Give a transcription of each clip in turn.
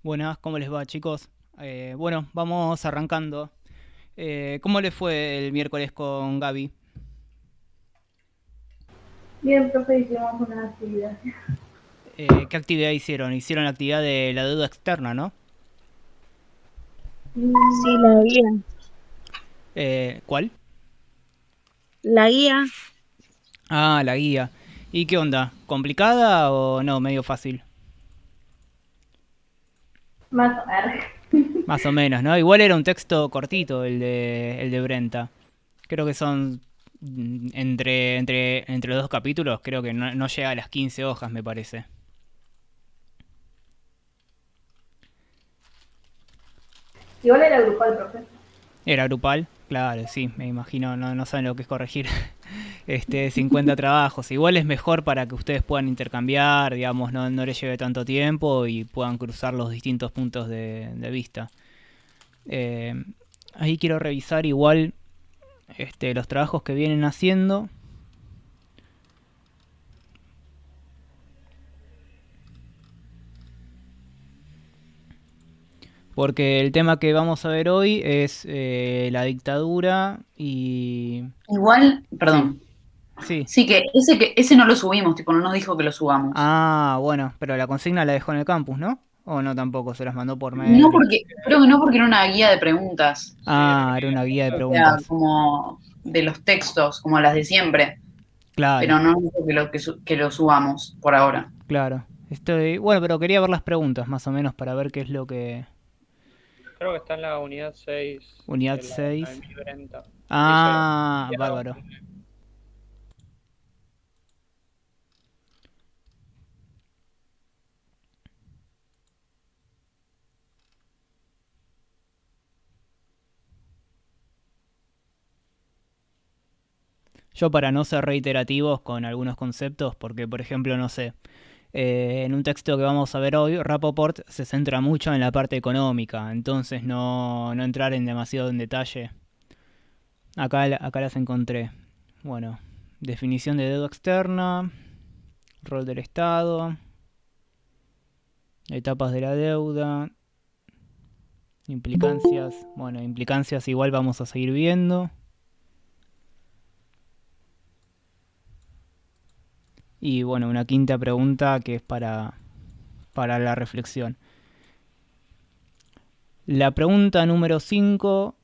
Buenas, ¿cómo les va, chicos? Bueno, vamos arrancando. ¿Cómo les fue el miércoles con Gaby? Bien, profe, hicimos una actividad. ¿Qué actividad hicieron? Hicieron la actividad de la deuda externa, ¿no? Sí, la guía. ¿Cuál? La guía, Ah, la guía. ¿Y qué onda? ¿Complicada o no? Medio fácil. Más o menos. Más o menos, ¿no? Igual era un texto cortito el de Brenta. Creo que son entre los dos capítulos, creo que no llega a las 15 hojas, me parece. Igual era grupal, profe. Era grupal, claro, sí, me imagino, no saben lo que es corregir 50 trabajos. Igual es mejor para que ustedes puedan intercambiar, digamos, no les lleve tanto tiempo y puedan cruzar los distintos puntos de vista. Eh, Ahí quiero revisar igual los trabajos que vienen haciendo, porque el tema que vamos a ver hoy es la dictadura y... Igual, Sí, perdón. sí. Sí, que ese no lo subimos, tipo, no nos dijo que lo subamos. Ah, bueno, pero la consigna la dejó en el campus, ¿no? O no tampoco, se las mandó por No mail. porque, creo que no porque era una guía de preguntas, Ah, era una guía de o sea, preguntas. como de los textos, como las de siempre, Claro, pero no nos dijo que lo subamos por ahora. claro. Bueno, pero quería ver las preguntas más o menos para ver qué es lo que... Creo que está en la unidad 6 Unidad de la 6. Noemí Brenta. Dice, Ah, ya, bárbaro. Yo para no ser reiterativos con algunos conceptos, porque por ejemplo, no sé, en un texto que vamos a ver hoy, Rapoport se centra mucho en la parte económica, entonces no entrar en demasiado en detalle. Acá las encontré. Bueno, definición de deuda externa, rol del Estado, etapas de la deuda, implicancias. Bueno, implicancias igual vamos a seguir viendo. Y bueno, una quinta pregunta que es para la reflexión. La pregunta número 5.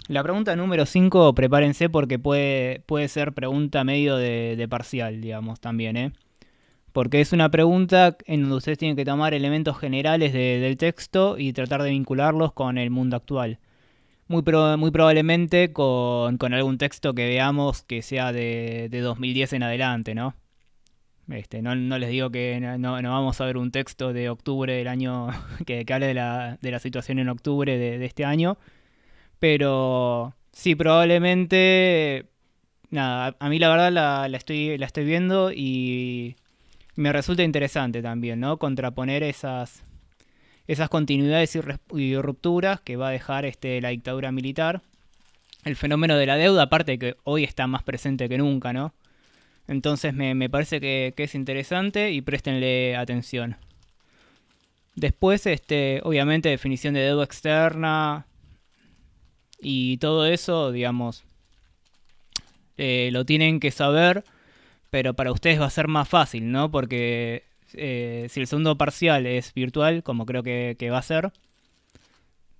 La pregunta número 5, prepárense porque puede ser pregunta medio de parcial, digamos, también, ¿eh? Porque es una pregunta en donde ustedes tienen que tomar elementos generales del texto y tratar de vincularlos con el mundo actual. Muy probablemente con algún texto que veamos que sea de 2010 en adelante, ¿no? No les digo que no vamos a ver un texto de octubre del año que hable de la situación en octubre de este año, pero sí, probablemente, nada, a mí la verdad la estoy viendo y me resulta interesante también, ¿no? Contraponer esas continuidades y rupturas que va a dejar la dictadura militar. El fenómeno de la deuda, aparte de que hoy está más presente que nunca, ¿no? Entonces me parece que es interesante y préstenle atención. Después, obviamente, definición de deuda externa y todo eso, digamos, lo tienen que saber, pero para ustedes va a ser más fácil, ¿no? Porque si el segundo parcial es virtual, como creo que va a ser,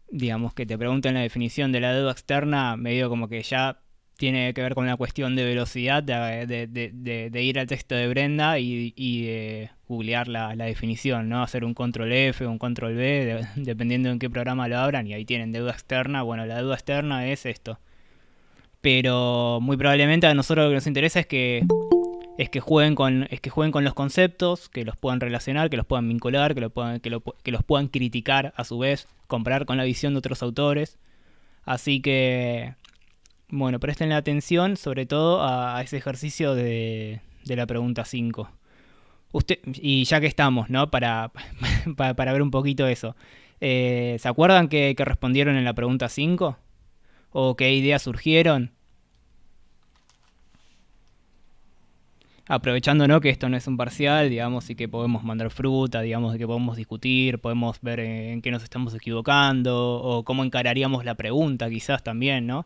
digamos que te pregunten la definición de la deuda externa, medio como que ya tiene que ver con una cuestión de velocidad, de ir al texto de Brenda y de googlear la definición, ¿no? Hacer un control F o un control B, dependiendo en qué programa lo abran, y ahí tienen deuda externa. Bueno, la deuda externa es esto. Pero muy probablemente a nosotros lo que nos interesa es que jueguen con los conceptos, que los puedan relacionar, que los puedan vincular, que los puedan criticar a su vez, comparar con la visión de otros autores. Así que, bueno, presten atención sobre todo a ese ejercicio de la pregunta 5. Y ya que estamos, ¿no? Para ver un poquito eso. ¿Se acuerdan que respondieron en la pregunta 5? ¿O qué ideas surgieron? aprovechando, ¿no?, que esto no es un parcial, digamos, y que podemos mandar fruta, digamos, y que podemos discutir, podemos ver en qué nos estamos equivocando, o cómo encararíamos la pregunta, quizás también, ¿no?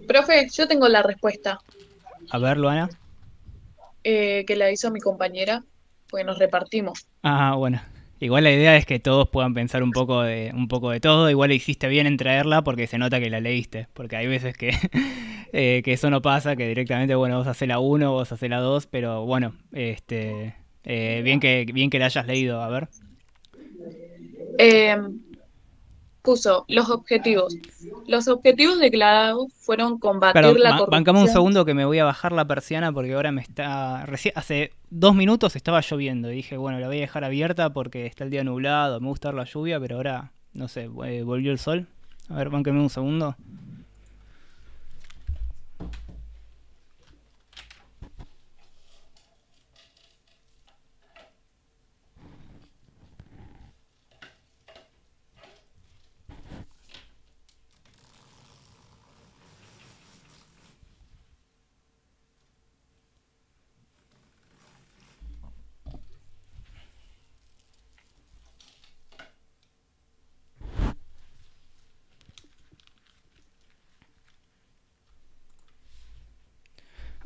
Profe, yo tengo la respuesta A ver, Luana. que la hizo mi compañera, porque nos repartimos. Ah, bueno. Igual la idea es que todos puedan pensar un poco de todo. Igual hiciste bien en traerla porque se nota que la leíste. Porque hay veces que, que eso no pasa, que directamente, bueno, vos hacés la uno, vos hacés la 2, pero bueno, bien que la hayas leído, a ver. Eh, Puso los objetivos. Los objetivos declarados fueron combatir Perdón, la bancame un corrupción. segundo que me voy a bajar la persiana porque ahora hace 2 minutos estaba lloviendo y dije, bueno, la voy a dejar abierta porque está el día nublado, me gusta la lluvia, pero ahora, no sé, volvió el sol. A ver, bancame un segundo.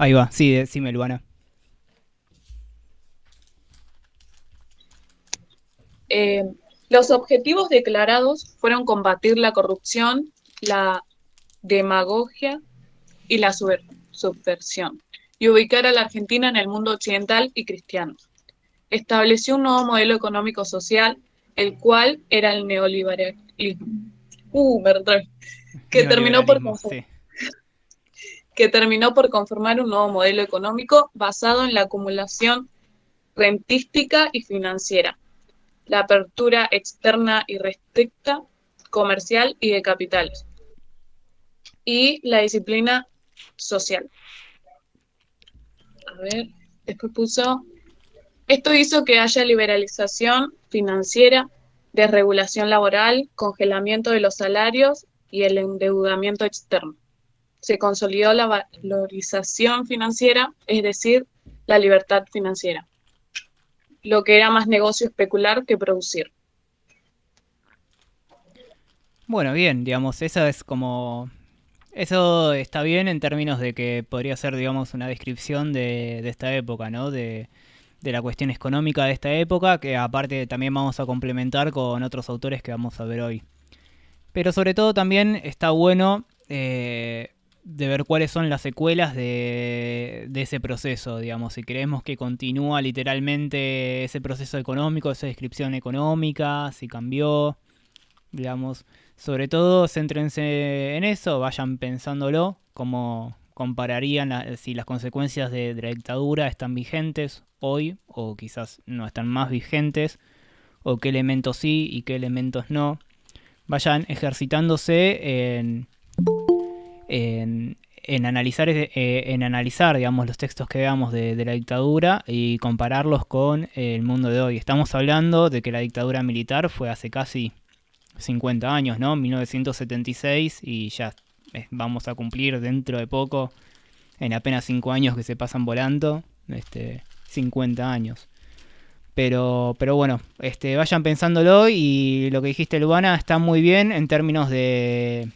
Ahí va, sí, decime, Luana. Eh, los objetivos declarados fueron combatir la corrupción, la demagogia y la subversión, y ubicar a la Argentina en el mundo occidental y cristiano. Estableció un nuevo modelo económico-social, el cual era el neoliberalismo. Me retrasé. que terminó por Neoliberalismo, conformar sí. que terminó por conformar un nuevo modelo económico basado en la acumulación rentística y financiera, la apertura externa y restricta, comercial y de capitales, y la disciplina social. A ver, después puso, esto hizo que haya liberalización financiera, desregulación laboral, congelamiento de los salarios y el endeudamiento externo. Se consolidó la valorización financiera, es decir, la libertad financiera, lo que era más negocio especular que producir. Bueno, bien, digamos, eso está bien en términos de que podría ser, digamos, una descripción de esta época, ¿no? De la cuestión económica de esta época, que aparte también vamos a complementar con otros autores que vamos a ver hoy. Pero sobre todo también está bueno de ver cuáles son las secuelas de ese proceso, digamos, si creemos que continúa literalmente ese proceso económico, esa descripción económica, si cambió, digamos. Sobre todo, céntrense en eso, vayan pensándolo, cómo compararían si las consecuencias de la dictadura están vigentes hoy o quizás no están más vigentes, o qué elementos sí y qué elementos no. Vayan ejercitándose en analizar, digamos, los textos que veamos de la dictadura y compararlos con el mundo de hoy. Estamos hablando de que la dictadura militar fue hace casi 50 años, ¿no? 1976 y ya vamos a cumplir dentro de poco, en apenas 5 años que se pasan volando, 50 años. Pero bueno, vayan pensándolo y lo que dijiste, Luana, está muy bien en términos de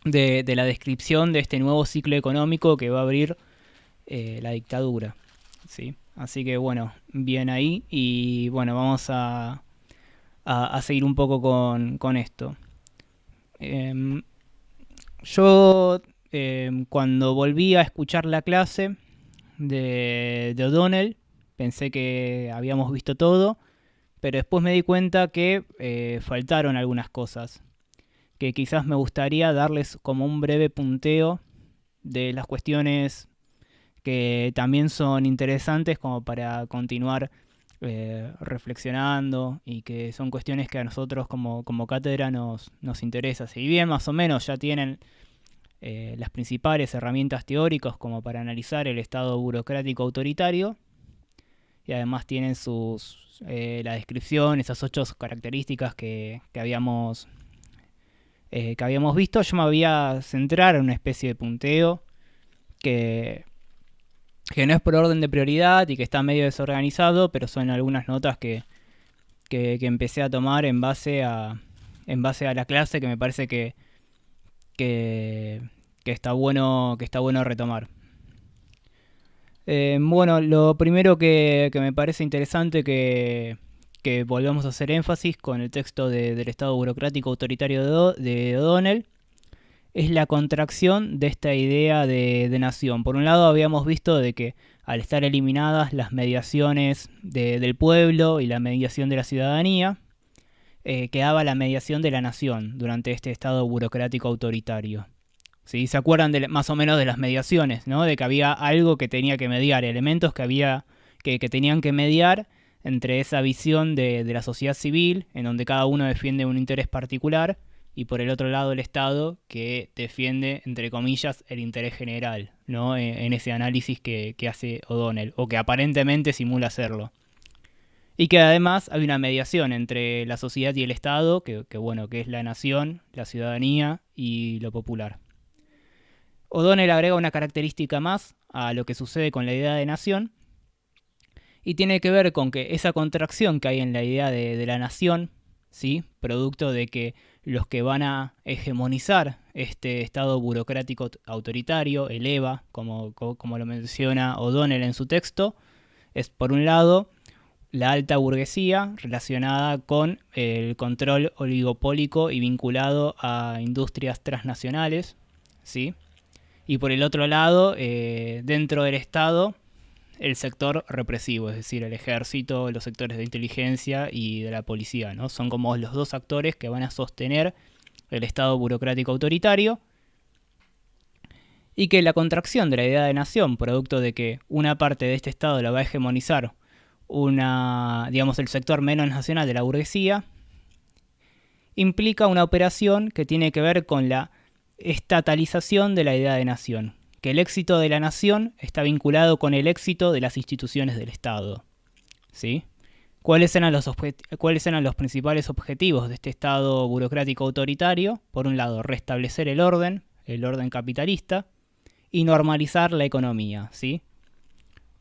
la descripción de este nuevo ciclo económico que va a abrir la dictadura, ¿sí? Así que bueno, bien ahí y bueno, vamos a seguir un poco con esto. Yo cuando volví a escuchar la clase de O'Donnell pensé que habíamos visto todo, pero después me di cuenta que faltaron algunas cosas, que quizás me gustaría darles como un breve punteo de las cuestiones que también son interesantes como para continuar reflexionando y que son cuestiones que a nosotros como cátedra nos interesa. Si bien más o menos ya tienen las principales herramientas teóricas como para analizar el estado burocrático autoritario, y además tienen la descripción, esas 8 características que habíamos que habíamos visto, yo me voy a centrar en una especie de punteo que no es por orden de prioridad y que está medio desorganizado, pero son algunas notas que empecé a tomar en base a la clase, que me parece que está bueno retomar. Bueno, lo primero que me parece interesante que volvamos a hacer énfasis con el texto del Estado burocrático autoritario de O'Donnell es la contracción de esta idea de nación. Por un lado habíamos visto de que al estar eliminadas las mediaciones del pueblo y la mediación de la ciudadanía, quedaba la mediación de la nación durante este Estado burocrático autoritario. ¿Sí? ¿Se acuerdan más o menos de las mediaciones, ¿no? De que había algo que tenía que mediar, elementos que tenían que mediar entre esa visión de la sociedad civil, en donde cada uno defiende un interés particular, y por el otro lado el Estado, que defiende, entre comillas, el interés general, ¿no? En ese análisis que hace O'Donnell, o que aparentemente simula hacerlo. Y que además hay una mediación entre la sociedad y el Estado, que es la nación, la ciudadanía y lo popular. O'Donnell agrega una característica más a lo que sucede con la idea de nación, y tiene que ver con que esa contracción que hay en la idea de la nación, ¿sí? Producto de que los que van a hegemonizar este Estado burocrático autoritario, el EVA, como lo menciona O'Donnell en su texto, es por un lado la alta burguesía relacionada con el control oligopólico y vinculado a industrias transnacionales, ¿sí? Y por el otro lado, dentro del Estado, el sector represivo, es decir, el ejército, los sectores de inteligencia y de la policía, ¿no? Son como los dos actores que van a sostener el Estado burocrático autoritario, y que la contracción de la idea de nación, producto de que una parte de este Estado la va a hegemonizar el sector menos nacional de la burguesía, implica una operación que tiene que ver con la estatalización de la idea de nación, que el éxito de la nación está vinculado con el éxito de las instituciones del Estado, ¿sí? ¿Cuáles eran los principales objetivos de este Estado burocrático autoritario? Por un lado, restablecer el orden capitalista, y normalizar la economía, ¿sí?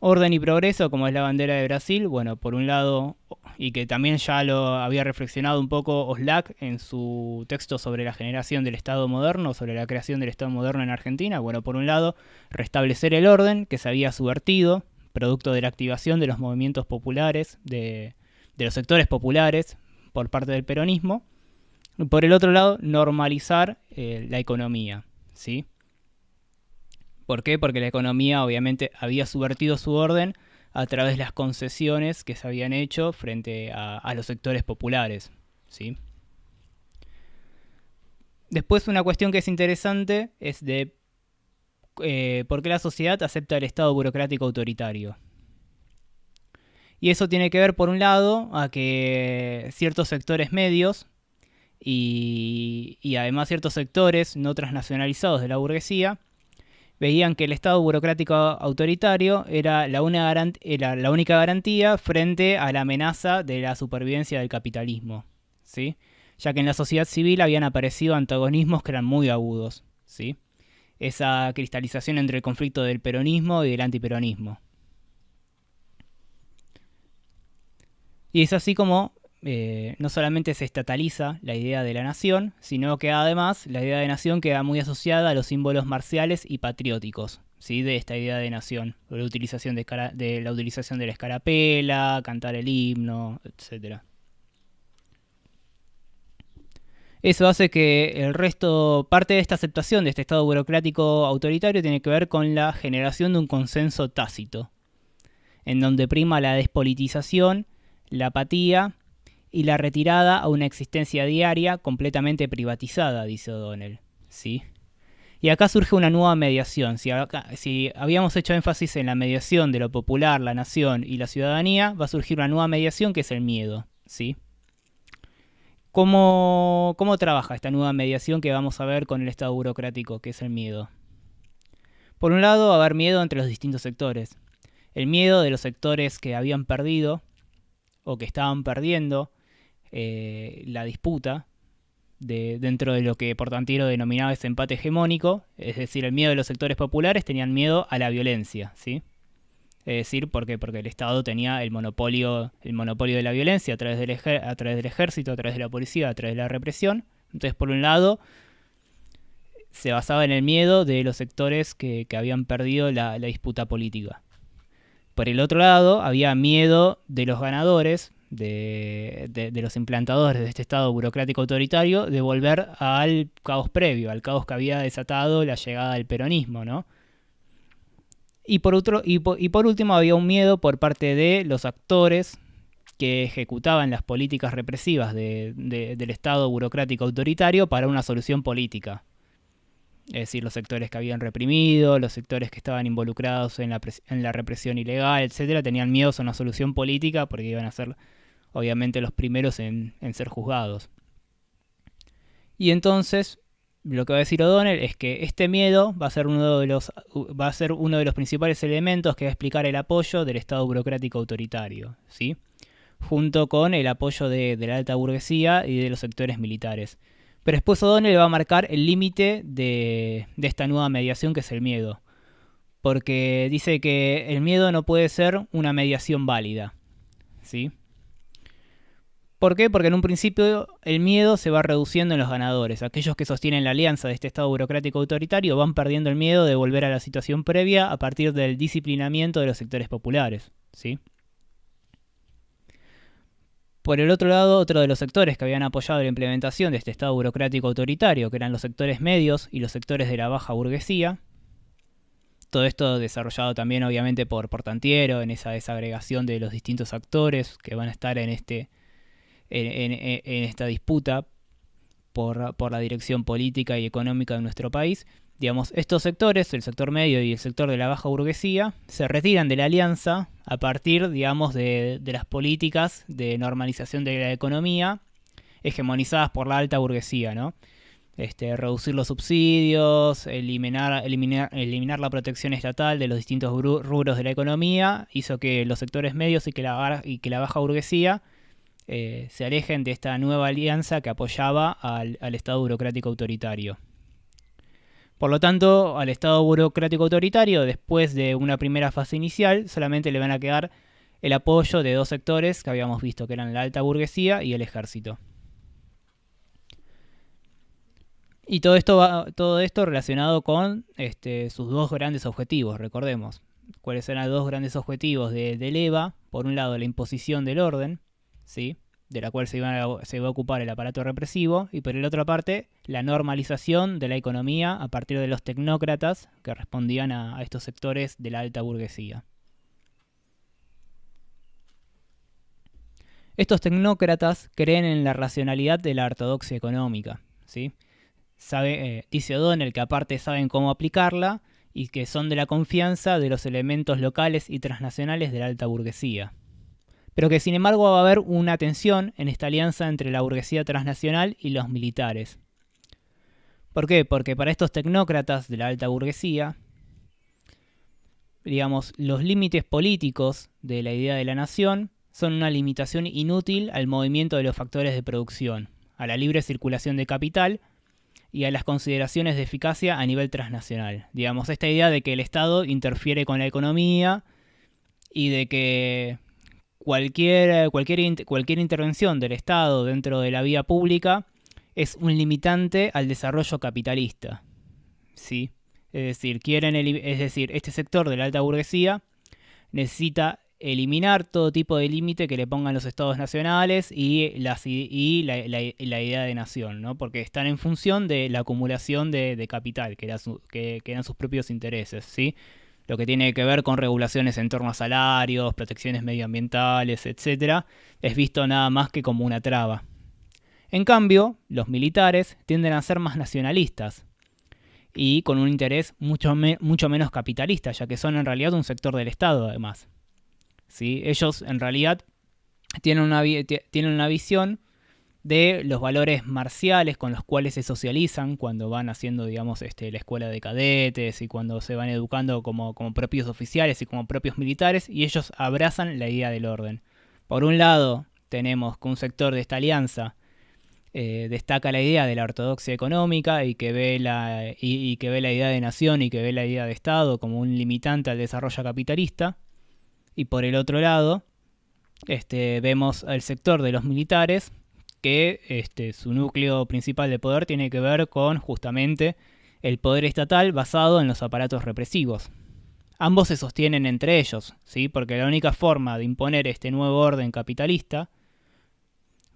Orden y progreso, como es la bandera de Brasil, bueno, por un lado, y que también ya lo había reflexionado un poco Oslac en su texto sobre la generación del Estado moderno, sobre la creación del Estado moderno en Argentina. Bueno, por un lado, restablecer el orden que se había subvertido, producto de la activación de los movimientos populares, de los sectores populares por parte del peronismo. Y por el otro lado, normalizar la economía, ¿sí? ¿Por qué? Porque la economía obviamente había subvertido su orden a través de las concesiones que se habían hecho frente a los sectores populares, ¿sí? Después una cuestión que es interesante es de por qué la sociedad acepta el Estado burocrático autoritario. Y eso tiene que ver, por un lado, a que ciertos sectores medios y además ciertos sectores no transnacionalizados de la burguesía veían que el Estado burocrático autoritario era la única garantía frente a la amenaza de la supervivencia del capitalismo, ¿sí? Ya que en la sociedad civil habían aparecido antagonismos que eran muy agudos, ¿sí? Esa cristalización entre el conflicto del peronismo y del antiperonismo. Y es así como no solamente se estataliza la idea de la nación, sino que además la idea de nación queda muy asociada a los símbolos marciales y patrióticos, ¿sí? De esta idea de nación, la utilización de la escarapela, cantar el himno, etc. Eso hace que parte de esta aceptación de este Estado burocrático autoritario tiene que ver con la generación de un consenso tácito, en donde prima la despolitización, la apatía y la retirada a una existencia diaria completamente privatizada, dice O'Donnell, ¿sí? Y acá surge una nueva mediación. Si habíamos hecho énfasis en la mediación de lo popular, la nación y la ciudadanía, va a surgir una nueva mediación que es el miedo, ¿sí? ¿Cómo trabaja esta nueva mediación que vamos a ver con el Estado burocrático, que es el miedo? Por un lado, va a haber miedo entre los distintos sectores. El miedo de los sectores que habían perdido o que estaban perdiendo la disputa dentro de lo que Portantiero denominaba ese empate hegemónico, es decir, el miedo de los sectores populares tenían miedo a la violencia, ¿sí? Es decir, ¿por qué? Porque el Estado tenía el monopolio de la violencia a través del ejército, a través de la policía, a través de la represión. Entonces, por un lado, se basaba en el miedo de los sectores que habían perdido la disputa política. Por el otro lado, había miedo de los ganadores, de los implantadores de este Estado burocrático autoritario, de volver al caos previo, al caos que había desatado la llegada del peronismo, ¿no? Y por último había un miedo por parte de los actores que ejecutaban las políticas represivas del Estado burocrático autoritario para una solución política. Es decir, los sectores que habían reprimido, los sectores que estaban involucrados en la represión ilegal, etcétera, tenían miedo a una solución política porque iban a ser, obviamente, los primeros en ser juzgados. Y entonces, lo que va a decir O'Donnell es que este miedo va a ser uno de los principales elementos que va a explicar el apoyo del Estado burocrático autoritario, ¿sí? Junto con el apoyo de la alta burguesía y de los sectores militares. Pero después O'Donnell va a marcar el límite de esta nueva mediación que es el miedo. Porque dice que el miedo no puede ser una mediación válida, ¿sí? ¿Por qué? Porque en un principio el miedo se va reduciendo en los ganadores. Aquellos que sostienen la alianza de este Estado burocrático autoritario van perdiendo el miedo de volver a la situación previa a partir del disciplinamiento de los sectores populares, ¿sí? Por el otro lado, otro de los sectores que habían apoyado la implementación de este Estado burocrático autoritario, que eran los sectores medios y los sectores de la baja burguesía, todo esto desarrollado también obviamente por Portantiero, en esa desagregación de los distintos actores que van a estar en esta disputa por la dirección política y económica de nuestro país. Digamos, estos sectores, el sector medio y el sector de la baja burguesía, se retiran de la alianza a partir, digamos, de las políticas de normalización de la economía hegemonizadas por la alta burguesía, ¿no? Reducir los subsidios, eliminar la protección estatal de los distintos rubros de la economía, hizo que los sectores medios y que la baja burguesía se alejen de esta nueva alianza que apoyaba al Estado burocrático autoritario. Por lo tanto, al Estado burocrático autoritario, después de una primera fase inicial, solamente le van a quedar el apoyo de dos sectores que habíamos visto, que eran la alta burguesía y el ejército. Y todo esto relacionado con sus dos grandes objetivos, recordemos. ¿Cuáles eran los dos grandes objetivos del EVA? Por un lado, la imposición del orden, ¿sí?, de la cual se iba a ocupar el aparato represivo, y por la otra parte, la normalización de la economía a partir de los tecnócratas que respondían a estos sectores de la alta burguesía. Estos tecnócratas creen en la racionalidad de la ortodoxia económica, ¿sí? Dice O'Donnell que aparte saben cómo aplicarla y que son de la confianza de los elementos locales y transnacionales de la alta burguesía. Pero que sin embargo va a haber una tensión en esta alianza entre la burguesía transnacional y los militares. ¿Por qué? Porque para estos tecnócratas de la alta burguesía, digamos, los límites políticos de la idea de la nación son una limitación inútil al movimiento de los factores de producción, a la libre circulación de capital y a las consideraciones de eficacia a nivel transnacional. Digamos, esta idea de que el Estado interfiere con la economía y de que cualquier intervención del Estado dentro de la vía pública es un limitante al desarrollo capitalista, ¿sí? Es decir, este sector de la alta burguesía necesita eliminar todo tipo de límite que le pongan los estados nacionales y la idea de nación, ¿no? Porque están en función de la acumulación de capital, que eran sus propios intereses, ¿sí? Lo que tiene que ver con regulaciones en torno a salarios, protecciones medioambientales, etc., es visto nada más que como una traba. En cambio, los militares tienden a ser más nacionalistas y con un interés mucho menos capitalista, ya que son en realidad un sector del Estado además, ¿sí? Ellos en realidad tienen una visión de los valores marciales con los cuales se socializan cuando van haciendo, digamos, la escuela de cadetes y cuando se van educando como propios oficiales y como propios militares, y ellos abrazan la idea del orden. Por un lado, tenemos que un sector de esta alianza destaca la idea de la ortodoxia económica y que ve y que ve la idea de nación y que ve la idea de Estado como un limitante al desarrollo capitalista. Y por el otro lado, vemos al sector de los militares, que su núcleo principal de poder tiene que ver con justamente el poder estatal basado en los aparatos represivos. Ambos se sostienen entre ellos, ¿sí? Porque la única forma de imponer este nuevo orden capitalista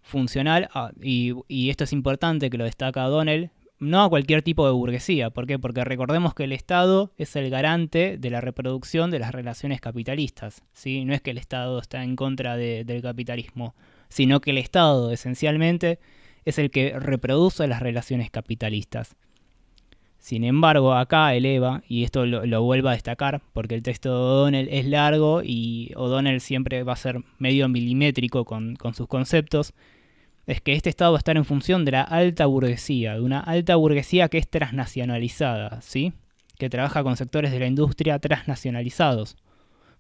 funcional, y esto es importante que lo destaca O'Donnell, no a cualquier tipo de burguesía. ¿Por qué? Porque recordemos que el Estado es el garante de la reproducción de las relaciones capitalistas, ¿sí? No es que el Estado está en contra del capitalismo, sino que el Estado esencialmente es el que reproduce las relaciones capitalistas. Sin embargo, acá eleva, y esto lo vuelvo a destacar, porque el texto de O'Donnell es largo y O'Donnell siempre va a ser medio milimétrico con sus conceptos, es que este Estado va a estar en función de la alta burguesía, de una alta burguesía que es transnacionalizada, ¿sí? Que trabaja con sectores de la industria transnacionalizados,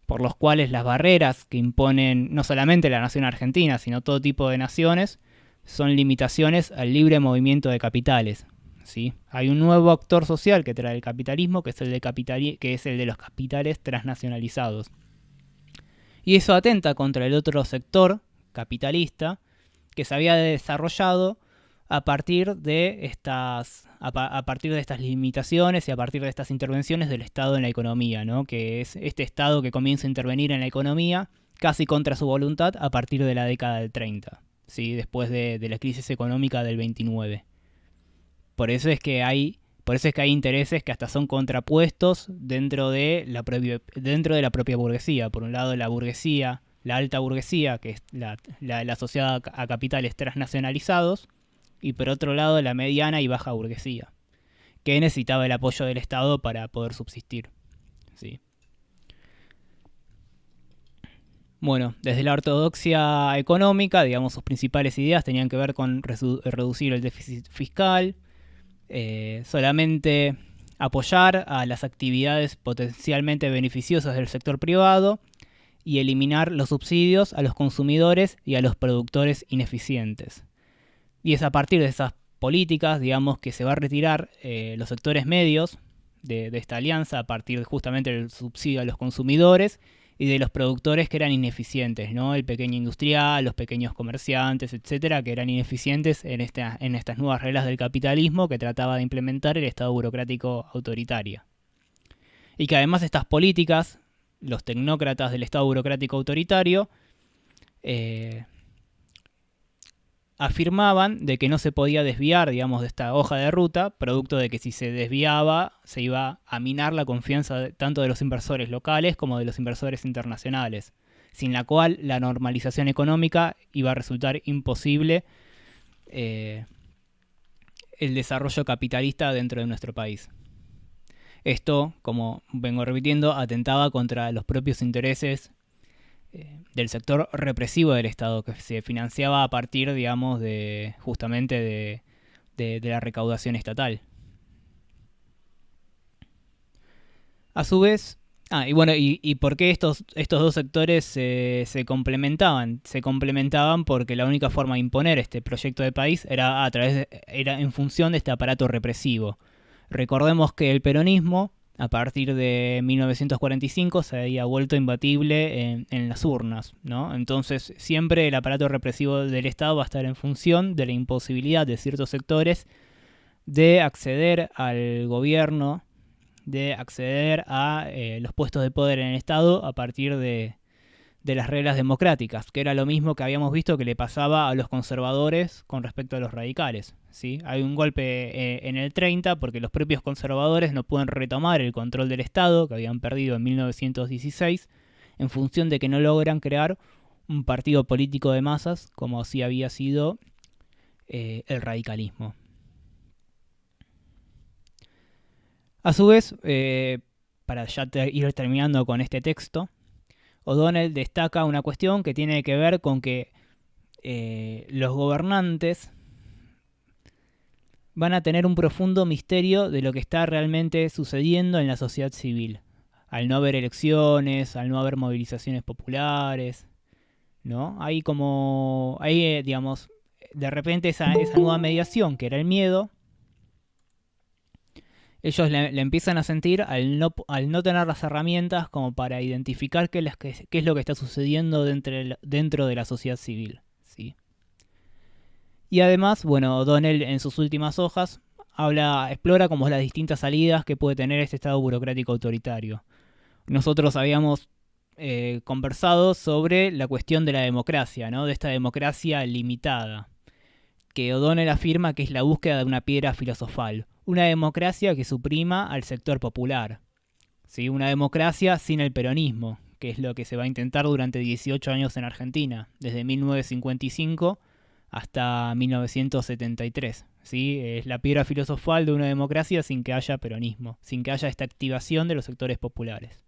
por los cuales las barreras que imponen no solamente la nación argentina, sino todo tipo de naciones, son limitaciones al libre movimiento de capitales, ¿sí? Hay un nuevo actor social que trae el capitalismo, que es el de los capitales transnacionalizados. Y eso atenta contra el otro sector capitalista que se había desarrollado a partir de estas limitaciones y a partir de estas intervenciones del Estado en la economía, ¿no? Que es este Estado que comienza a intervenir en la economía casi contra su voluntad a partir de la década del 30, ¿sí? Después de la crisis económica del 29. Por eso es que hay intereses que hasta son contrapuestos dentro de la propia burguesía. Por un lado, la burguesía, la alta burguesía, que es la asociada a capitales transnacionalizados, y por otro lado la mediana y baja burguesía, que necesitaba el apoyo del Estado para poder subsistir, ¿sí? Bueno, desde la ortodoxia económica, digamos, sus principales ideas tenían que ver con reducir el déficit fiscal, solamente apoyar a las actividades potencialmente beneficiosas del sector privado, y eliminar los subsidios a los consumidores y a los productores ineficientes. Y es a partir de esas políticas, digamos, que se va a retirar los sectores medios de esta alianza, a partir justamente del subsidio a los consumidores y de los productores que eran ineficientes, ¿no? El pequeño industrial, los pequeños comerciantes, etcétera, que eran ineficientes en estas nuevas reglas del capitalismo que trataba de implementar el Estado burocrático autoritario. Y que además estas políticas, los tecnócratas del Estado burocrático autoritario afirmaban de que no se podía desviar, digamos, de esta hoja de ruta, producto de que si se desviaba se iba a minar la confianza tanto de los inversores locales como de los inversores internacionales, sin la cual la normalización económica iba a resultar imposible el desarrollo capitalista dentro de nuestro país. Esto, como vengo repitiendo, atentaba contra los propios intereses del sector represivo del Estado, que se financiaba a partir, digamos, justamente de la recaudación estatal. A su vez, y por qué estos dos sectores se complementaban. Se complementaban porque la única forma de imponer este proyecto de país era en función de este aparato represivo. Recordemos que el peronismo, a partir de 1945, se había vuelto imbatible en las urnas, ¿no? Entonces, siempre el aparato represivo del Estado va a estar en función de la imposibilidad de ciertos sectores de acceder al gobierno, de acceder a los puestos de poder en el Estado a partir de las reglas democráticas, que era lo mismo que habíamos visto que le pasaba a los conservadores con respecto a los radicales, ¿sí? Hay un golpe en el 30 porque los propios conservadores no pueden retomar el control del Estado que habían perdido en 1916 en función de que no logran crear un partido político de masas como así había sido el radicalismo. A su vez, para ya ir terminando con este texto, O'Donnell destaca una cuestión que tiene que ver con que los gobernantes van a tener un profundo misterio de lo que está realmente sucediendo en la sociedad civil. Al no haber elecciones, al no haber movilizaciones populares, ¿no? Digamos, de repente esa nueva mediación, que era el miedo, ellos le empiezan a sentir al no tener las herramientas como para identificar qué es lo que está sucediendo dentro de la sociedad civil, ¿sí? Y además, bueno, O'Donnell en sus últimas hojas explora como las distintas salidas que puede tener este Estado burocrático autoritario. Nosotros habíamos conversado sobre la cuestión de la democracia, ¿no? De esta democracia limitada, que O'Donnell afirma que es la búsqueda de una piedra filosofal, una democracia que suprima al sector popular, ¿sí? Una democracia sin el peronismo, que es lo que se va a intentar durante 18 años en Argentina, desde 1955 hasta 1973, ¿sí? Es la piedra filosofal de una democracia sin que haya peronismo, sin que haya esta activación de los sectores populares.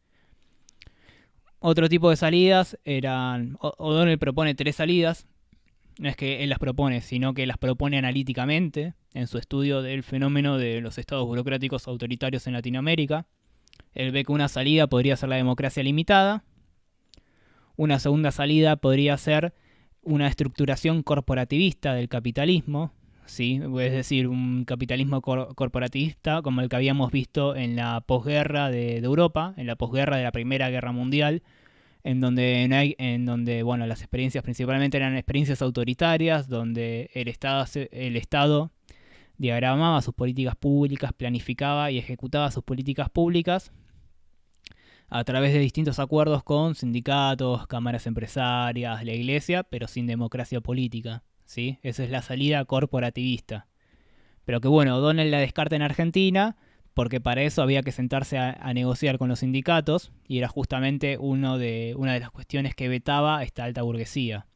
Otro tipo de salidas eran... O'Donnell propone 3 salidas. No es que él las propone, sino que las propone analíticamente en su estudio del fenómeno de los estados burocráticos autoritarios en Latinoamérica. Él ve que una salida podría ser la democracia limitada. Una segunda salida podría ser una estructuración corporativista del capitalismo, ¿sí? Es decir, un capitalismo corporativista como el que habíamos visto en la posguerra de Europa, en la posguerra de la Primera Guerra Mundial, en donde bueno, las experiencias principalmente eran experiencias autoritarias, donde el Estado diagramaba sus políticas públicas, planificaba y ejecutaba sus políticas públicas a través de distintos acuerdos con sindicatos, cámaras empresarias, la iglesia, pero sin democracia política, ¿sí? Esa es la salida corporativista. Pero que bueno, O'Donnell la descarta en Argentina, porque para eso había que sentarse a negociar con los sindicatos, y era justamente una de las cuestiones que vetaba esta alta burguesía.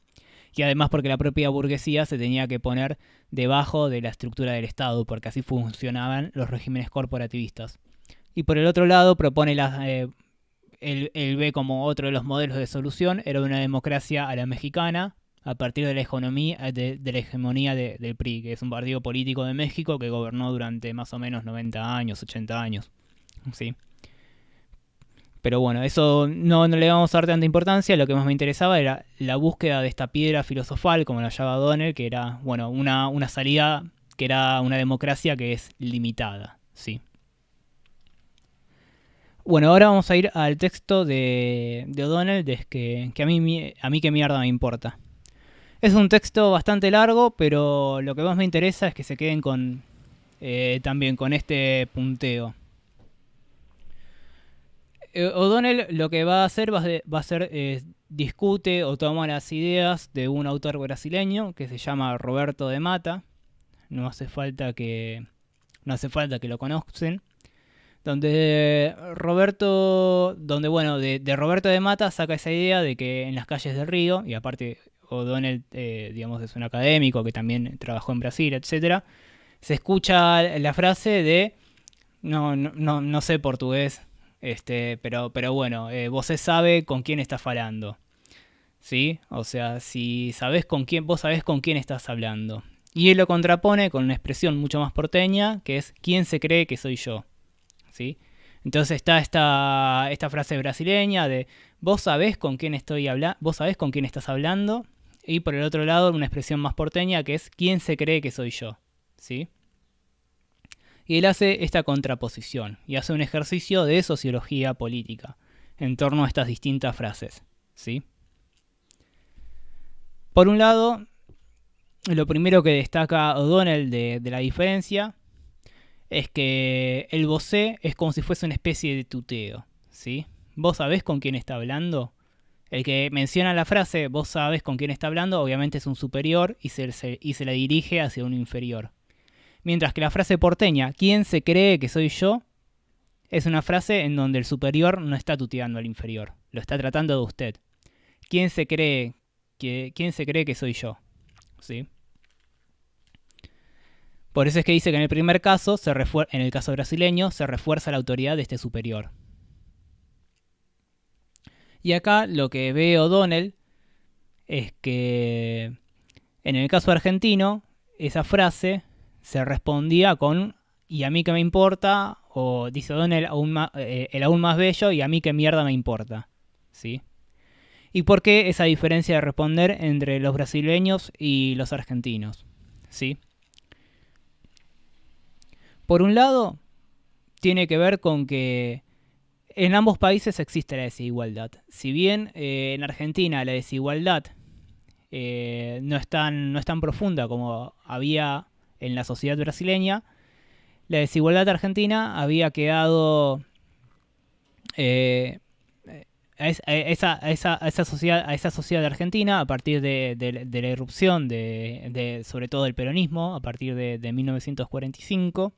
Y además porque la propia burguesía se tenía que poner debajo de la estructura del Estado, porque así funcionaban los regímenes corporativistas. Y por el otro lado propone él ve como otro de los modelos de solución, era una democracia a la mexicana, a partir de la hegemonía del PRI, que es un partido político de México que gobernó durante más o menos 90 años, 80 años, ¿sí? Pero bueno, eso no le vamos a dar tanta importancia. Lo que más me interesaba era la búsqueda de esta piedra filosofal, como la llama O'Donnell, que era bueno, una salida que era una democracia que es limitada, ¿sí? Bueno, ahora vamos a ir al texto de O'Donnell, que a mí qué mierda me importa. Es un texto bastante largo, pero lo que más me interesa es que se queden también con este punteo. O'Donnell lo que va a hacer discute o toma las ideas de un autor brasileño que se llama Roberto de Mata. No hace falta que lo conozcan. De Roberto de Mata saca esa idea de que en las calles del Río, y aparte O'Donnell digamos es un académico que también trabajó en Brasil, etcétera, se escucha la frase de no sé portugués, pero bueno, vos sabe con quién estás hablando, ¿sí? O sea, si sabés vos sabés con quién estás hablando. Y él lo contrapone con una expresión mucho más porteña, que es ¿quién se cree que soy yo? ¿Sí? Entonces está esta frase brasileña de vos sabés con quién vos sabés con quién estás hablando, y por el otro lado una expresión más porteña que es ¿quién se cree que soy yo? ¿Sí? Y él hace esta contraposición y hace un ejercicio de sociología política en torno a estas distintas frases, ¿sí? Por un lado, lo primero que destaca O'Donnell de la diferencia es que el vosé es como si fuese una especie de tuteo, ¿sí? ¿Vos sabés con quién está hablando? El que menciona la frase vos sabés con quién está hablando obviamente es un superior y se la dirige hacia un inferior. Mientras que la frase porteña, ¿quién se cree que soy yo? Es una frase en donde el superior no está tuteando al inferior, lo está tratando de usted. ¿Quién se cree que soy yo? ¿Sí? Por eso es que dice que en el primer caso, en el caso brasileño, se refuerza la autoridad de este superior. Y acá lo que ve O'Donnell es que en el caso argentino, esa frase se respondía con ¿y a mí qué me importa? O dice O'Donnell el aún más bello, ¿y a mí qué mierda me importa? ¿Sí? ¿Y por qué esa diferencia de responder entre los brasileños y los argentinos? ¿Sí? Por un lado, tiene que ver con que en ambos países existe la desigualdad. Si bien en Argentina la desigualdad no es tan profunda como había en la sociedad brasileña, la desigualdad argentina había quedado a esa sociedad argentina a partir de la irrupción sobre todo del peronismo a partir de 1945.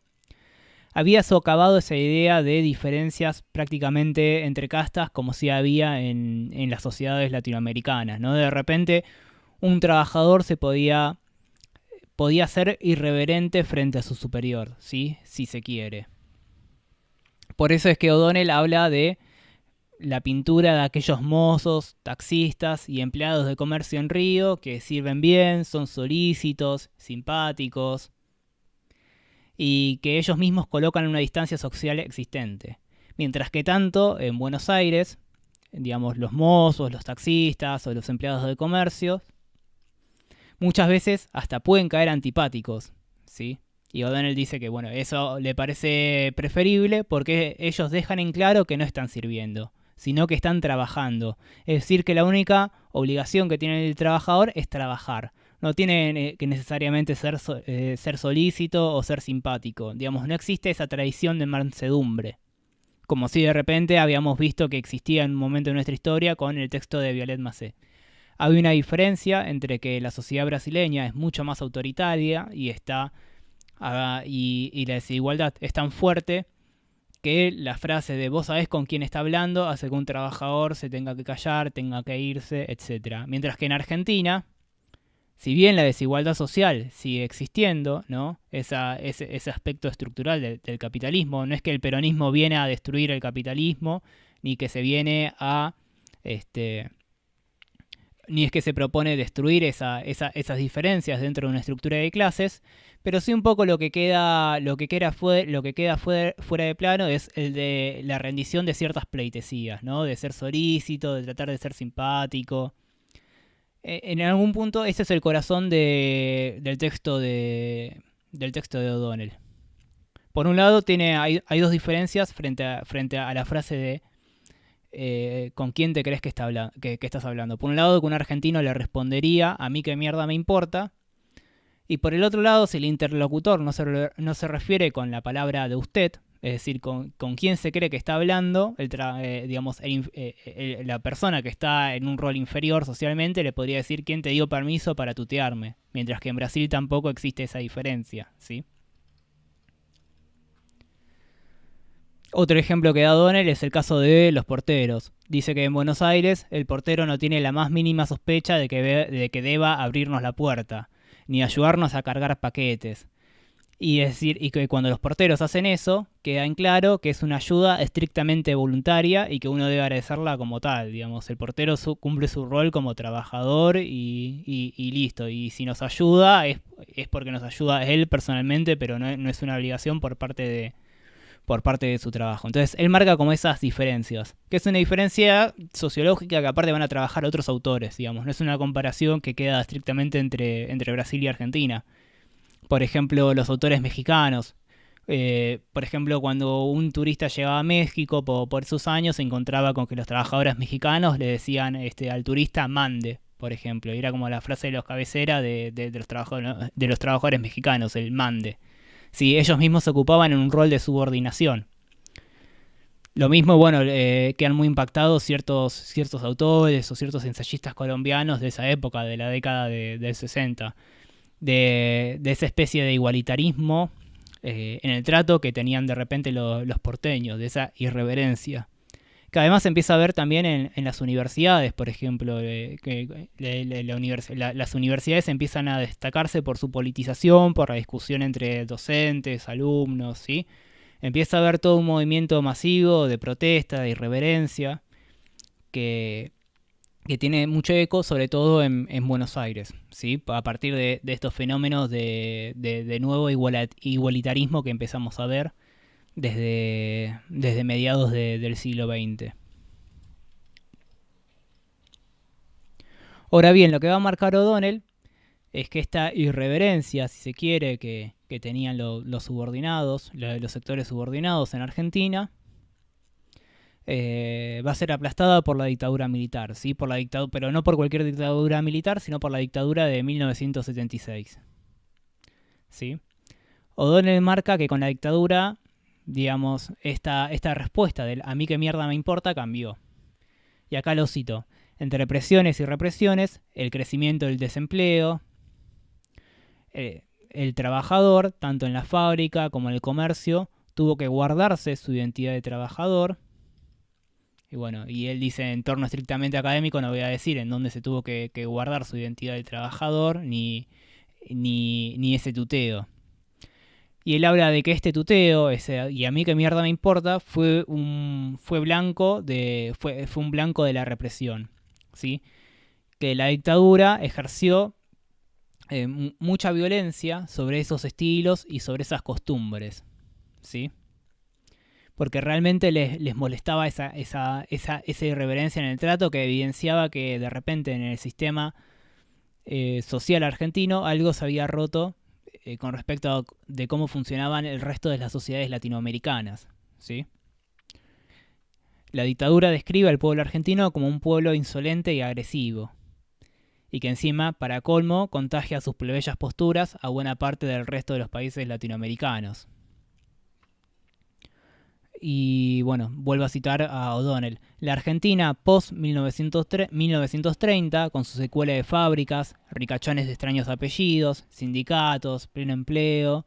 Había socavado esa idea de diferencias prácticamente entre castas como si había en las sociedades latinoamericanas, ¿no? De repente un trabajador podía ser irreverente frente a su superior, ¿sí? Si se quiere. Por eso es que O'Donnell habla de la pintura de aquellos mozos, taxistas y empleados de comercio en Río que sirven bien, son solícitos, simpáticos, y que ellos mismos colocan en una distancia social existente. Mientras que tanto en Buenos Aires, digamos, los mozos, los taxistas o los empleados de comercio, muchas veces hasta pueden caer antipáticos, ¿sí? Y O'Donnell dice que bueno, eso le parece preferible porque ellos dejan en claro que no están sirviendo, sino que están trabajando. Es decir, que la única obligación que tiene el trabajador es trabajar. No tiene que necesariamente ser solícito o ser simpático. Digamos, no existe esa tradición de mansedumbre. Como si de repente habíamos visto que existía en un momento de nuestra historia con el texto de Violet Macé. Hay una diferencia entre que la sociedad brasileña es mucho más autoritaria y y la desigualdad es tan fuerte que la frase de vos sabés con quién está hablando hace que un trabajador se tenga que callar, tenga que irse, etc. Mientras que en Argentina, si bien la desigualdad social sigue existiendo, ¿no? Ese aspecto estructural del capitalismo, no es que el peronismo viene a destruir el capitalismo, ni que se viene a ni es que se propone destruir esas diferencias dentro de una estructura de clases, pero sí un poco lo que queda fuera de plano es el de la rendición de ciertas pleitesías, ¿no? De ser solícito, de tratar de ser simpático. En algún punto ese es el corazón del texto de O'Donnell. Por un lado hay dos diferencias frente a la frase de ¿con quién te crees que estás hablando? Por un lado, que un argentino le respondería a mí qué mierda me importa. Y por el otro lado, si el interlocutor no se refiere con la palabra de usted, es decir, con quién se cree que está hablando, la persona que está en un rol inferior socialmente le podría decir quién te dio permiso para tutearme, mientras que en Brasil tampoco existe esa diferencia, ¿sí? Otro ejemplo que da O'Donnell es el caso de los porteros. Dice que en Buenos Aires el portero no tiene la más mínima sospecha de que deba abrirnos la puerta, ni ayudarnos a cargar paquetes. Y que cuando los porteros hacen eso, queda en claro que es una ayuda estrictamente voluntaria y que uno debe agradecerla como tal. Digamos, el portero cumple su rol como trabajador y listo. Y si nos ayuda es porque nos ayuda él personalmente, pero no es una obligación por parte de su trabajo. Entonces él marca como esas diferencias, que es una diferencia sociológica que aparte van a trabajar otros autores, digamos, no es una comparación que queda estrictamente entre Brasil y Argentina. Por ejemplo, los autores mexicanos, por ejemplo, cuando un turista llegaba a México por esos años se encontraba con que los trabajadores mexicanos le decían al turista mande, por ejemplo, y era como la frase de los cabecera de los trabajadores mexicanos, el mande. Sí, ellos mismos se ocupaban en un rol de subordinación. Lo mismo, bueno, quedan muy impactados ciertos autores o ciertos ensayistas colombianos de esa época, de la década del 60, de esa especie de igualitarismo en el trato que tenían de repente los porteños, de esa irreverencia. Que además se empieza a ver también en las universidades, por ejemplo, las universidades empiezan a destacarse por su politización, por la discusión entre docentes, alumnos, ¿sí? Empieza a haber todo un movimiento masivo de protesta, de irreverencia, que tiene mucho eco, sobre todo en Buenos Aires, ¿sí? A partir de estos fenómenos de nuevo igualitarismo que empezamos a ver desde mediados del siglo XX. Ahora bien, lo que va a marcar O'Donnell es que esta irreverencia, si se quiere, que tenían los subordinados, los sectores subordinados en Argentina, va a ser aplastada por la dictadura militar, ¿sí? Pero no por cualquier dictadura militar, sino por la dictadura de 1976. ¿Sí? O'Donnell marca que con la dictadura, digamos, esta respuesta del a mí qué mierda me importa cambió. Y acá lo cito. Entre presiones y represiones, el crecimiento del desempleo, el trabajador, tanto en la fábrica como en el comercio, tuvo que guardarse su identidad de trabajador. Y bueno, y él dice en torno estrictamente académico, no voy a decir en dónde se tuvo que guardar su identidad de trabajador, ni ese tuteo. Y él habla de que este tuteo, y a mí qué mierda me importa, fue un blanco de la represión, ¿sí? Que la dictadura ejerció mucha violencia sobre esos estilos y sobre esas costumbres, ¿sí? Porque realmente les molestaba esa irreverencia en el trato que evidenciaba que de repente en el sistema social argentino algo se había roto con respecto de cómo funcionaban el resto de las sociedades latinoamericanas, ¿sí? La dictadura describe al pueblo argentino como un pueblo insolente y agresivo, y que encima, para colmo, contagia sus plebeyas posturas a buena parte del resto de los países latinoamericanos. Y bueno, vuelvo a citar a O'Donnell. La Argentina post-1930, con su secuela de fábricas, ricachones de extraños apellidos, sindicatos, pleno empleo,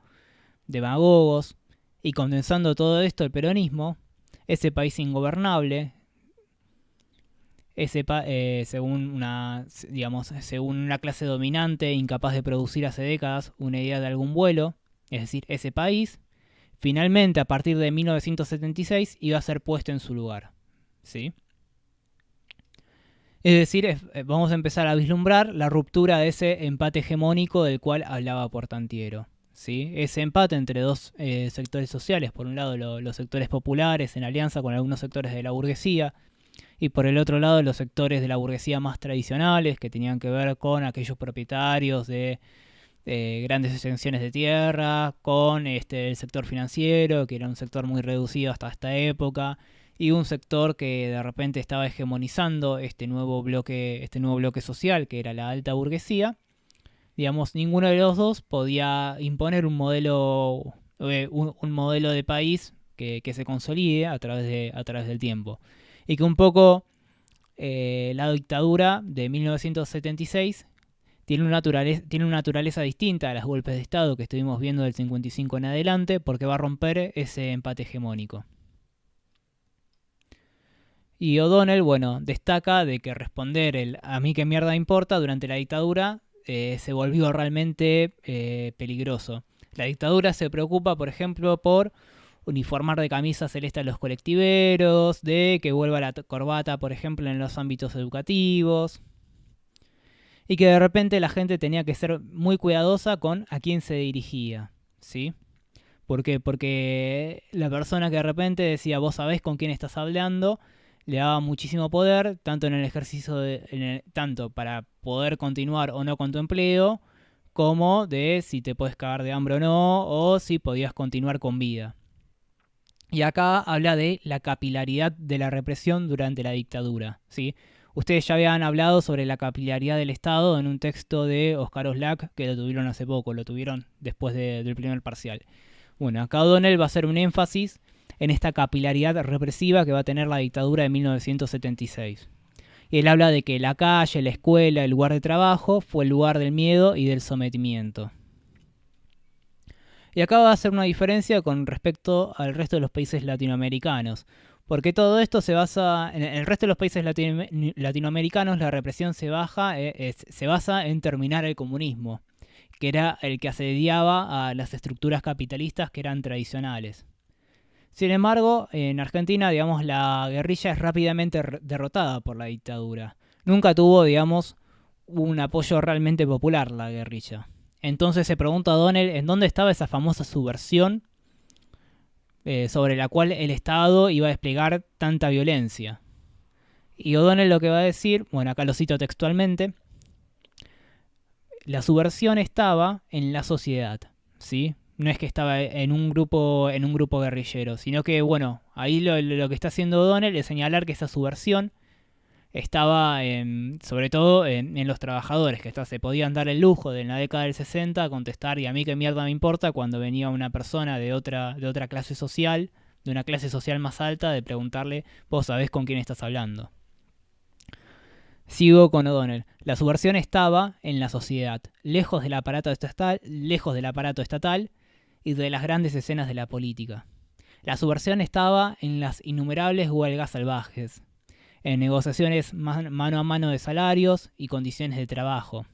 demagogos, y condensando todo esto el peronismo, ese país ingobernable, según una clase dominante incapaz de producir hace décadas una idea de algún vuelo, es decir, ese país, finalmente a partir de 1976 iba a ser puesto en su lugar, ¿sí? Es decir, vamos a empezar a vislumbrar la ruptura de ese empate hegemónico del cual hablaba Portantiero, ¿sí? Ese empate entre dos sectores sociales, por un lado los sectores populares en alianza con algunos sectores de la burguesía, y por el otro lado los sectores de la burguesía más tradicionales que tenían que ver con aquellos propietarios de grandes extensiones de tierra, con el sector financiero, que era un sector muy reducido hasta esta época, y un sector que de repente estaba hegemonizando este nuevo bloque social, que era la alta burguesía. Digamos, ninguno de los dos podía imponer un modelo de país que se consolide a través del tiempo. Y que un poco la dictadura de 1976 tiene una naturaleza distinta a los golpes de Estado que estuvimos viendo del 55 en adelante, porque va a romper ese empate hegemónico. Y O'Donnell, bueno, destaca de que responder el a mí qué mierda importa durante la dictadura se volvió realmente peligroso. La dictadura se preocupa, por ejemplo, por uniformar de camisa celeste a los colectiveros, de que vuelva la corbata, por ejemplo, en los ámbitos educativos. Y que de repente la gente tenía que ser muy cuidadosa con a quién se dirigía, ¿sí? ¿Por qué? Porque la persona que de repente decía, vos sabés con quién estás hablando, le daba muchísimo poder, tanto en el ejercicio, tanto para poder continuar o no con tu empleo, como de si te puedes cagar de hambre o no, o si podías continuar con vida. Y acá habla de la capilaridad de la represión durante la dictadura, ¿sí? Ustedes ya habían hablado sobre la capilaridad del Estado en un texto de Oscar Oslak, que lo tuvieron hace poco, lo tuvieron después del primer parcial. Bueno, acá O'Donnell va a hacer un énfasis en esta capilaridad represiva que va a tener la dictadura de 1976. Y él habla de que la calle, la escuela, el lugar de trabajo fue el lugar del miedo y del sometimiento. Y acá va a hacer una diferencia con respecto al resto de los países latinoamericanos. Porque todo esto se basa, en el resto de los países latinoamericanos la represión se basa en terminar el comunismo, que era el que asediaba a las estructuras capitalistas que eran tradicionales. Sin embargo, en Argentina, digamos, la guerrilla es rápidamente derrotada por la dictadura. Nunca tuvo, digamos, un apoyo realmente popular la guerrilla. Entonces se pregunta a O'Donnell en dónde estaba esa famosa subversión sobre la cual el Estado iba a desplegar tanta violencia. Y O'Donnell lo que va a decir, bueno, acá lo cito textualmente, la subversión estaba en la sociedad, ¿sí? No es que estaba en un grupo guerrillero, sino que, bueno, ahí lo que está haciendo O'Donnell es señalar que esa subversión estaba sobre todo en los trabajadores, que se podían dar el lujo de en la década del 60 contestar, y a mí qué mierda me importa, cuando venía una persona de otra clase social, de una clase social más alta, de preguntarle, vos sabés con quién estás hablando. Sigo con O'Donnell. La subversión estaba en la sociedad, lejos del aparato estatal y de las grandes escenas de la política. La subversión estaba en las innumerables huelgas salvajes, en negociaciones mano a mano de salarios y condiciones de trabajo,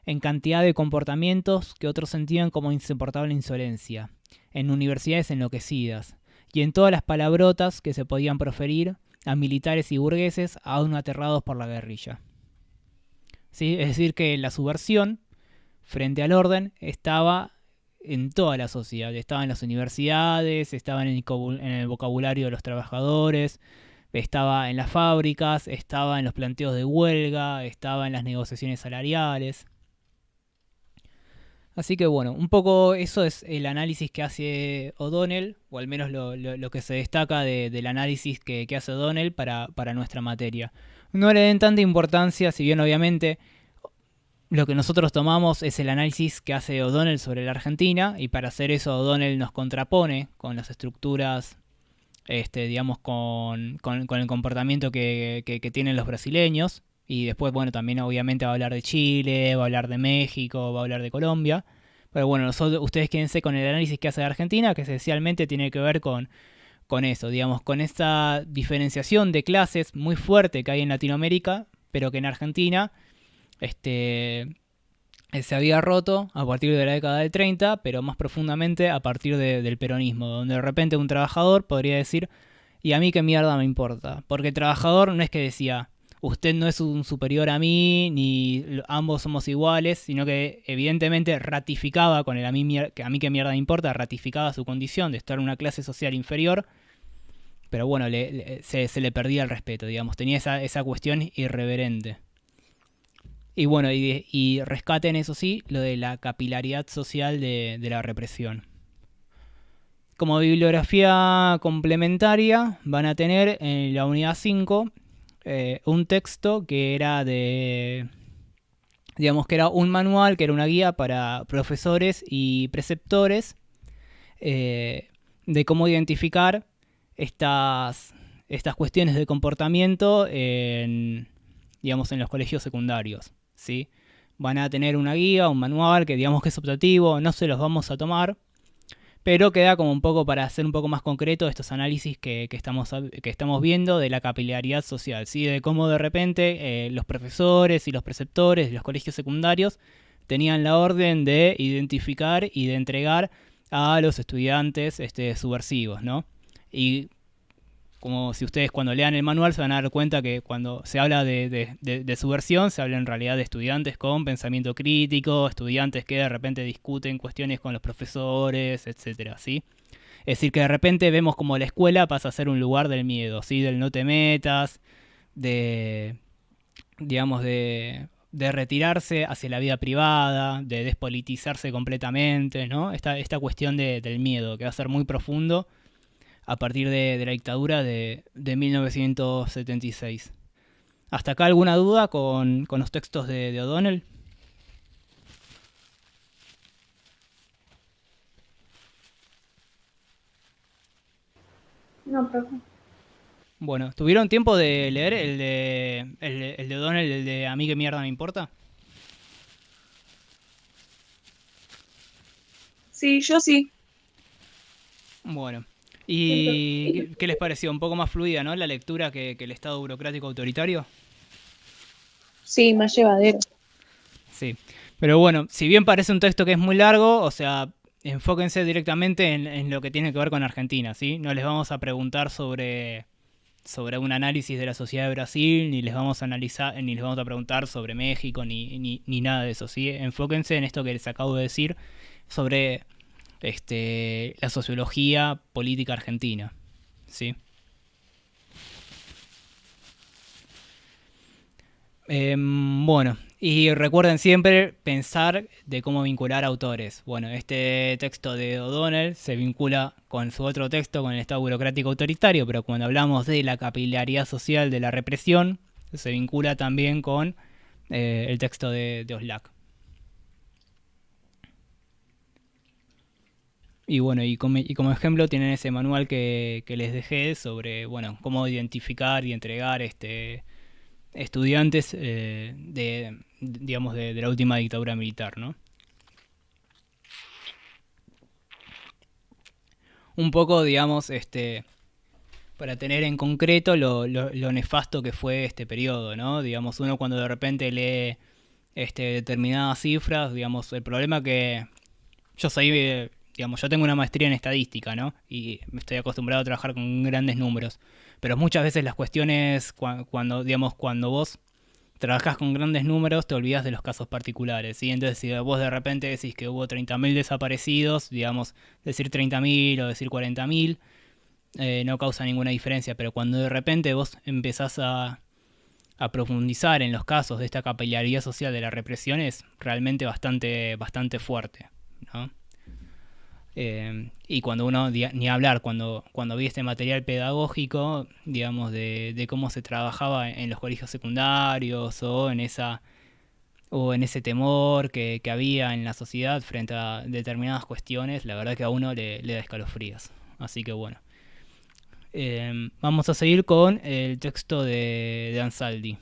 en cantidad de comportamientos que otros sentían como insoportable insolencia, en universidades enloquecidas, y en todas las palabrotas que se podían proferir a militares y burgueses aún aterrados por la guerrilla. ¿Sí? Es decir, que la subversión, frente al orden, estaba en toda la sociedad. Estaba en las universidades, estaba en el vocabulario de los trabajadores, estaba en las fábricas, estaba en los planteos de huelga, estaba en las negociaciones salariales. Así que bueno, un poco eso es el análisis que hace O'Donnell, o al menos lo que se destaca del análisis que hace O'Donnell para nuestra materia. No le den tanta importancia, si bien obviamente lo que nosotros tomamos es el análisis que hace O'Donnell sobre la Argentina, y para hacer eso O'Donnell nos contrapone con las estructuras, digamos, con el comportamiento que tienen los brasileños. Y después, bueno, también obviamente va a hablar de Chile, va a hablar de México, va a hablar de Colombia. Pero bueno, ustedes quédense con el análisis que hace de Argentina, que esencialmente tiene que ver con eso, digamos, con esta diferenciación de clases muy fuerte que hay en Latinoamérica, pero que en Argentina se había roto a partir de la década del 30, pero más profundamente a partir del peronismo, donde de repente un trabajador podría decir, ¿y a mí qué mierda me importa? Porque el trabajador no es que decía, usted no es un superior a mí, ni ambos somos iguales, sino que evidentemente ratificaba con el a mí qué mierda me importa, ratificaba su condición de estar en una clase social inferior, pero bueno, se le perdía el respeto, digamos, tenía esa cuestión irreverente. Y bueno, y rescaten, eso sí, lo de la capilaridad social de la represión. Como bibliografía complementaria van a tener en la unidad 5 un texto que era digamos que era un manual, que era una guía para profesores y preceptores de cómo identificar estas cuestiones de comportamiento digamos, en los colegios secundarios, ¿sí? Van a tener una guía, un manual que digamos que es optativo, no se los vamos a tomar, pero queda como un poco para hacer un poco más concreto estos análisis que estamos viendo de la capilaridad social, ¿sí? De cómo de repente los profesores y los preceptores de los colegios secundarios tenían la orden de identificar y de entregar a los estudiantes subversivos, ¿no? Y como si ustedes cuando lean el manual se van a dar cuenta que cuando se habla de subversión, se habla en realidad de estudiantes con pensamiento crítico, estudiantes que de repente discuten cuestiones con los profesores, etcétera, ¿sí? Es decir, que de repente vemos como la escuela pasa a ser un lugar del miedo, ¿sí? Del no te metas, digamos, de retirarse hacia la vida privada, de despolitizarse completamente, ¿no? Esta cuestión del miedo, que va a ser muy profundo a partir de la dictadura de 1976. ¿Hasta acá alguna duda con los textos de O'Donnell? No, profe. Bueno, ¿tuvieron tiempo de leer el de O'Donnell, el de A mí qué mierda me importa? Sí, yo sí. Bueno. ¿Y qué les pareció? ¿Un poco más fluida, ¿no? La lectura que el Estado burocrático autoritario. Sí, más llevadero. Sí. Pero bueno, si bien parece un texto que es muy largo, o sea, enfóquense directamente en lo que tiene que ver con Argentina, ¿sí? No les vamos a preguntar sobre un análisis de la sociedad de Brasil, ni les vamos a preguntar sobre México, ni nada de eso, ¿sí? Enfóquense en esto que les acabo de decir sobre la sociología política argentina, ¿sí? Bueno, Y recuerden siempre pensar de cómo vincular autores. Bueno, este texto de O'Donnell se vincula con su otro texto, con el Estado burocrático autoritario, pero cuando hablamos de la capilaridad social de la represión, se vincula también con el texto de Oslac. Y bueno, y como ejemplo tienen ese manual que les dejé sobre, bueno, cómo identificar y entregar estudiantes digamos, de la última dictadura militar, ¿no? Un poco, digamos, para tener en concreto lo nefasto que fue este periodo, ¿no? Digamos, uno cuando de repente lee determinadas cifras, digamos, el problema que yo soy, digamos, yo tengo una maestría en estadística, ¿no? Y estoy acostumbrado a trabajar con grandes números. Pero muchas veces las cuestiones, cuando vos trabajás con grandes números, te olvidás de los casos particulares, ¿sí? Entonces, si vos de repente decís que hubo 30.000 desaparecidos, digamos, decir 30.000 o decir 40.000, no causa ninguna diferencia. Pero cuando de repente vos empezás a profundizar en los casos de esta capilaridad social de la represión, es realmente bastante fuerte, ¿no? Y cuando uno, ni hablar, cuando vi este material pedagógico, digamos, de cómo se trabajaba en los colegios secundarios o en ese temor que había en la sociedad frente a determinadas cuestiones, la verdad que a uno le da escalofríos. Así que bueno. Vamos a seguir con el texto de Ansaldi.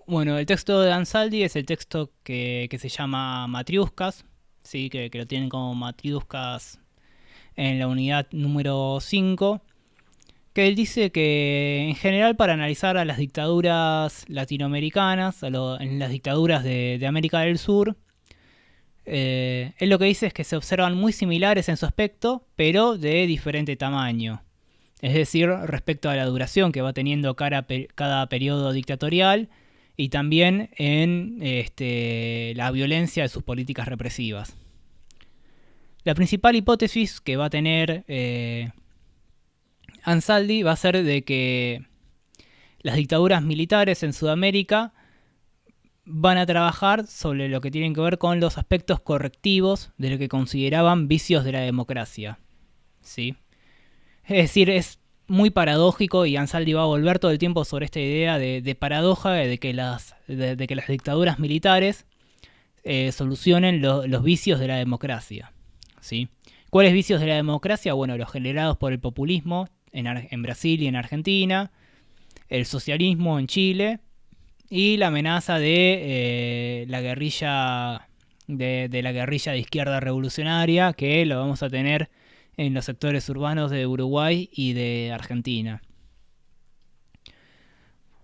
Bueno, el texto de Ansaldi es el texto que se llama Matriuscas. Sí, que lo tienen como Matriuscas en la unidad número 5, que él dice que en general para analizar a las dictaduras latinoamericanas, en las dictaduras de América del Sur, él lo que dice es que se observan muy similares en su aspecto, pero de diferente tamaño. Es decir, respecto a la duración que va teniendo cada periodo dictatorial, y también en la violencia de sus políticas represivas. La principal hipótesis que va a tener Ansaldi va a ser de que las dictaduras militares en Sudamérica van a trabajar sobre lo que tienen que ver con los aspectos correctivos de lo que consideraban vicios de la democracia, ¿sí? Es decir, es muy paradójico, y Ansaldi va a volver todo el tiempo sobre esta idea de paradoja de que las dictaduras militares solucionen los vicios de la democracia, ¿sí? ¿Cuáles vicios de la democracia? Bueno, los generados por el populismo en Brasil y en Argentina, el socialismo en Chile y la amenaza de la guerrilla de la guerrilla de izquierda revolucionaria, que lo vamos a tener en los sectores urbanos de Uruguay y de Argentina.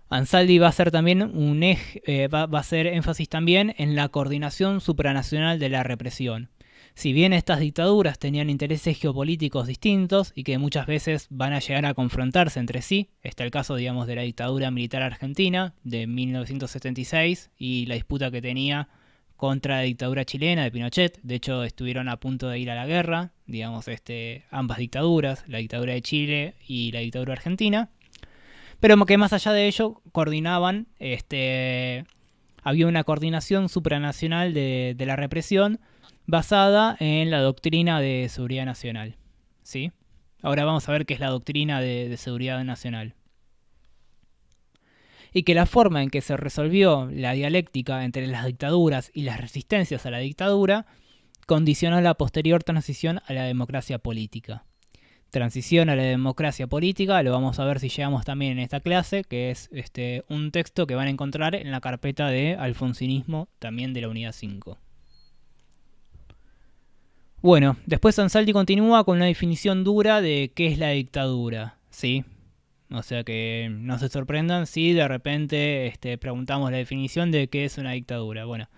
Ansaldi va a hacer también va a hacer énfasis también en la coordinación supranacional de la represión. Si bien estas dictaduras tenían intereses geopolíticos distintos y que muchas veces van a llegar a confrontarse entre sí, está el caso, digamos, de la dictadura militar argentina de 1976 y la disputa que tenía contra la dictadura chilena de Pinochet. De hecho, estuvieron a punto de ir a la guerra, digamos, ambas dictaduras, la dictadura de Chile y la dictadura argentina. Pero que más allá de ello, coordinaban, había una coordinación supranacional de la represión basada en la doctrina de seguridad nacional, ¿sí? Ahora vamos a ver qué es la doctrina de seguridad nacional. Y que la forma en que se resolvió la dialéctica entre las dictaduras y las resistencias a la dictadura condicionó la posterior transición a la democracia política. Transición a la democracia política, lo vamos a ver si llegamos también en esta clase, que es un texto que van a encontrar en la carpeta de alfonsinismo, también de la unidad 5. Bueno, después Ansaldi continúa con una definición dura de qué es la dictadura, ¿sí? O sea que no se sorprendan si de repente preguntamos la definición de qué es una dictadura. Bueno,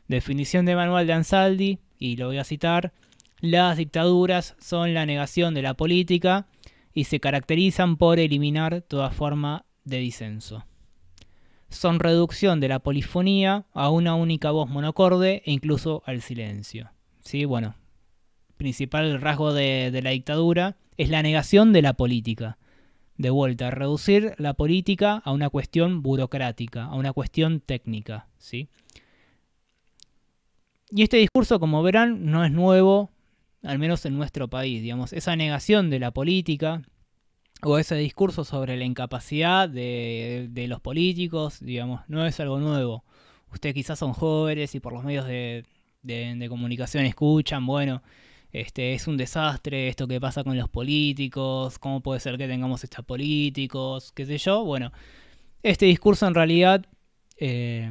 definición de manual de Ansaldi, y lo voy a citar: las dictaduras son la negación de la política y se caracterizan por eliminar toda forma de disenso. Son reducción de la polifonía a una única voz monocorde e incluso al silencio, ¿sí? Bueno, principal rasgo de la dictadura es la negación de la política. de vuelta, reducir la política a una cuestión burocrática, a una cuestión técnica, ¿sí? Y este discurso, como verán, no es nuevo, al menos en nuestro país, digamos, esa negación de la política o ese discurso sobre la incapacidad de los políticos, digamos, no es algo nuevo. Ustedes quizás son jóvenes y por los medios de comunicación escuchan, bueno, es un desastre esto que pasa con los políticos, cómo puede ser que tengamos estos políticos, qué sé yo. Bueno, este discurso en realidad es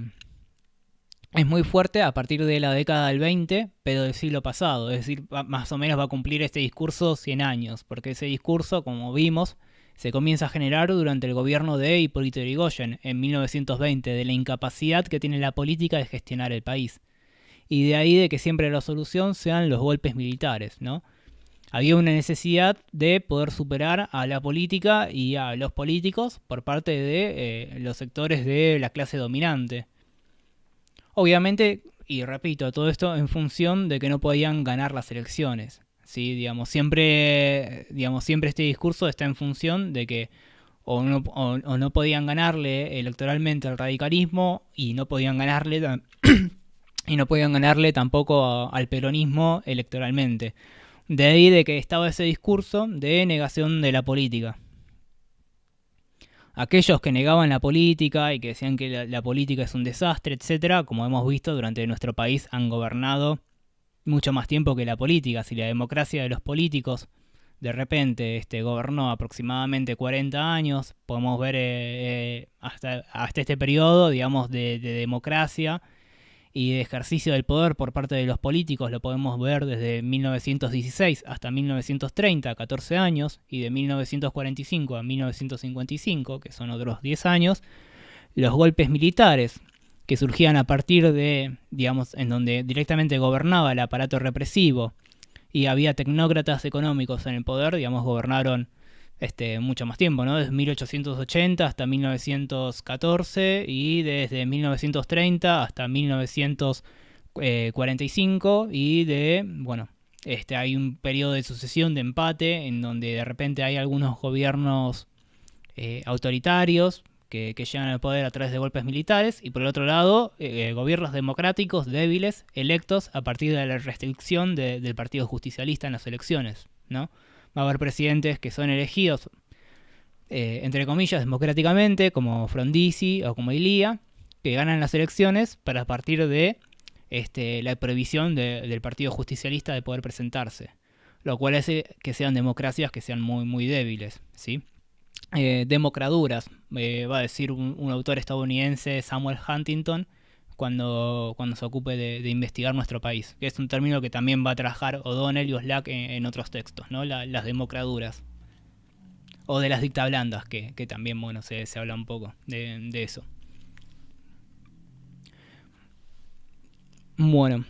muy fuerte a partir de la década del 20, pero del siglo pasado. Es decir, más o menos va a cumplir este discurso 100 años, porque ese discurso, como vimos, se comienza a generar durante el gobierno de Hipólito Yrigoyen en 1920, de la incapacidad que tiene la política de gestionar el país. Y de ahí de que siempre la solución sean los golpes militares, ¿no? Había una necesidad de poder superar a la política y a los políticos por parte de los sectores de la clase dominante. Obviamente, y repito, todo esto en función de que no podían ganar las elecciones, ¿sí? Digamos, siempre este discurso está en función de que o no podían ganarle electoralmente al radicalismo y no podían ganarle tampoco al peronismo electoralmente. De ahí de que estaba ese discurso de negación de la política. Aquellos que negaban la política y que decían que la política es un desastre, etcétera, como hemos visto, durante nuestro país han gobernado mucho más tiempo que la política. Si la democracia de los políticos de repente gobernó aproximadamente 40 años, podemos ver hasta este periodo, digamos, de democracia y de ejercicio del poder por parte de los políticos, lo podemos ver desde 1916 hasta 1930, 14 años, y de 1945 a 1955, que son otros 10 años, los golpes militares que surgían a partir de, digamos, en donde directamente gobernaba el aparato represivo y había tecnócratas económicos en el poder, digamos, gobernaron mucho más tiempo, ¿no? Desde 1880 hasta 1914 y desde 1930 hasta 1945 y hay un periodo de sucesión de empate en donde de repente hay algunos gobiernos autoritarios que llegan al poder a través de golpes militares y por el otro lado gobiernos democráticos débiles electos a partir de la restricción del Partido Justicialista en las elecciones, ¿no? Va a haber presidentes que son elegidos, entre comillas, democráticamente, como Frondizi o como Ilía, que ganan las elecciones para partir de la prohibición del Partido Justicialista de poder presentarse. Lo cual hace que sean democracias que sean muy, muy débiles, ¿sí? Democraduras, va a decir un autor estadounidense, Samuel Huntington, cuando se ocupe de investigar nuestro país, que es un término que también va a trabajar O'Donnell y Oslac en otros textos, ¿no? Las democraduras. O de las dictablandas, que también se habla un poco de eso. Bueno,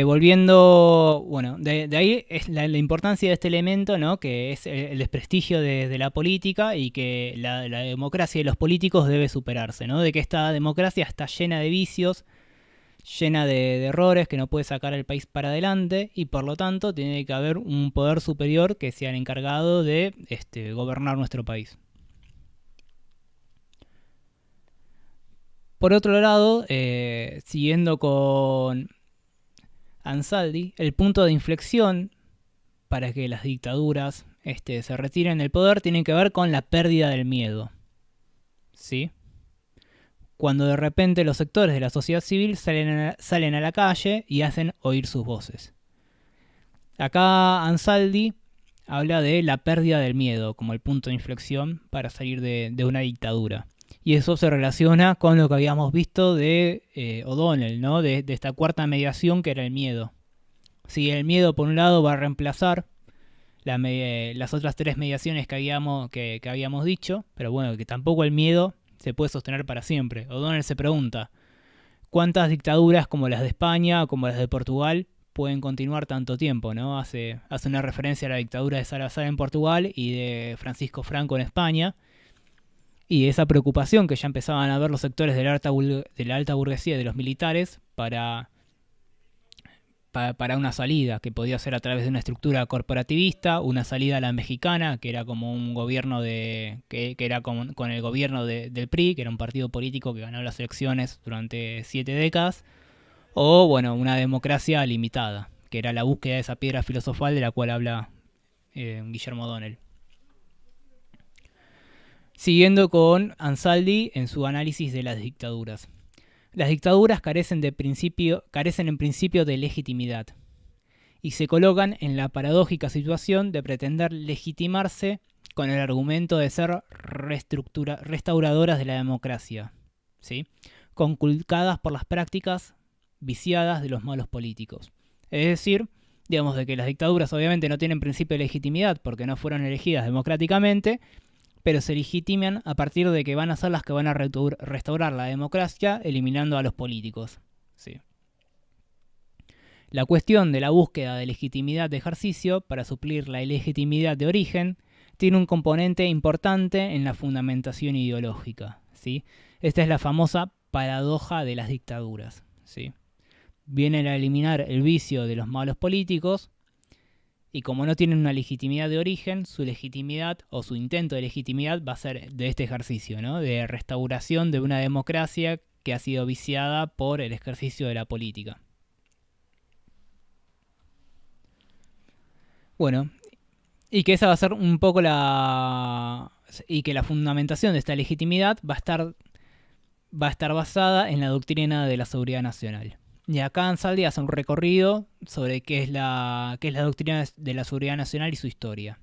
volviendo, de ahí es la importancia de este elemento, ¿no? Que es el desprestigio de la política y que la democracia de los políticos debe superarse, ¿no? De que esta democracia está llena de vicios, llena de errores, que no puede sacar al país para adelante y por lo tanto tiene que haber un poder superior que sea el encargado de gobernar nuestro país. Por otro lado, siguiendo con Ansaldi, el punto de inflexión para que las dictaduras se retiren del poder tiene que ver con la pérdida del miedo, ¿sí? Cuando de repente los sectores de la sociedad civil salen a la calle y hacen oír sus voces. Acá Ansaldi habla de la pérdida del miedo como el punto de inflexión para salir de una dictadura. Y eso se relaciona con lo que habíamos visto de O'Donnell, ¿no? De esta cuarta mediación que era el miedo. Si el miedo por un lado va a reemplazar las otras tres mediaciones que habíamos dicho, pero bueno, que tampoco el miedo se puede sostener para siempre. O'Donnell se pregunta, ¿cuántas dictaduras como las de España o como las de Portugal pueden continuar tanto tiempo, ¿no? Hace una referencia a la dictadura de Salazar en Portugal y de Francisco Franco en España. Y esa preocupación que ya empezaban a ver los sectores de la alta burguesía y de los militares para para una salida, que podía ser a través de una estructura corporativista, una salida a la mexicana, que era como un gobierno que era con el gobierno del PRI, que era un partido político que ganó las elecciones durante 7 décadas, o bueno, una democracia limitada, que era la búsqueda de esa piedra filosofal de la cual habla Guillermo O'Donnell. Siguiendo con Ansaldi en su análisis de las dictaduras. Las dictaduras carecen en principio de legitimidad y se colocan en la paradójica situación de pretender legitimarse con el argumento de ser restauradoras de la democracia, ¿sí? Conculcadas por las prácticas viciadas de los malos políticos. Es decir, digamos de que las dictaduras obviamente no tienen principio de legitimidad porque no fueron elegidas democráticamente, pero se legitiman a partir de que van a ser las que van a restaurar la democracia eliminando a los políticos. Sí. La cuestión de la búsqueda de legitimidad de ejercicio para suplir la ilegitimidad de origen tiene un componente importante en la fundamentación ideológica, ¿sí? Esta es la famosa paradoja de las dictaduras, ¿sí? Vienen a eliminar el vicio de los malos políticos. Y como no tienen una legitimidad de origen, su legitimidad o su intento de legitimidad va a ser de este ejercicio, ¿no? De restauración de una democracia que ha sido viciada por el ejercicio de la política. Bueno, y que esa va a ser un poco y que la fundamentación de esta legitimidad va a estar basada en la doctrina de la seguridad nacional. Y acá Ansaldi hace un recorrido sobre qué es la doctrina de la seguridad nacional y su historia.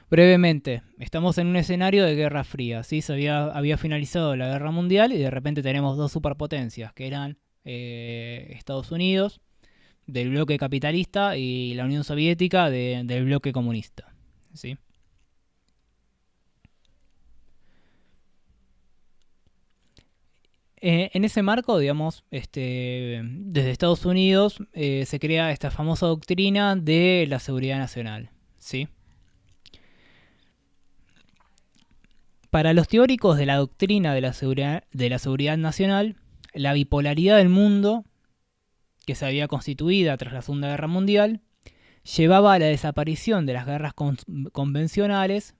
Brevemente, estamos en un escenario de Guerra Fría, ¿sí? Había finalizado la Guerra Mundial y de repente tenemos dos superpotencias, que eran Estados Unidos, del bloque capitalista, y la Unión Soviética, del bloque comunista, ¿sí? En ese marco, digamos, desde Estados Unidos se crea esta famosa doctrina de la seguridad nacional, ¿sí? Para los teóricos de la doctrina de la seguridad nacional, la bipolaridad del mundo, que se había constituido tras la Segunda Guerra Mundial, llevaba a la desaparición de las guerras convencionales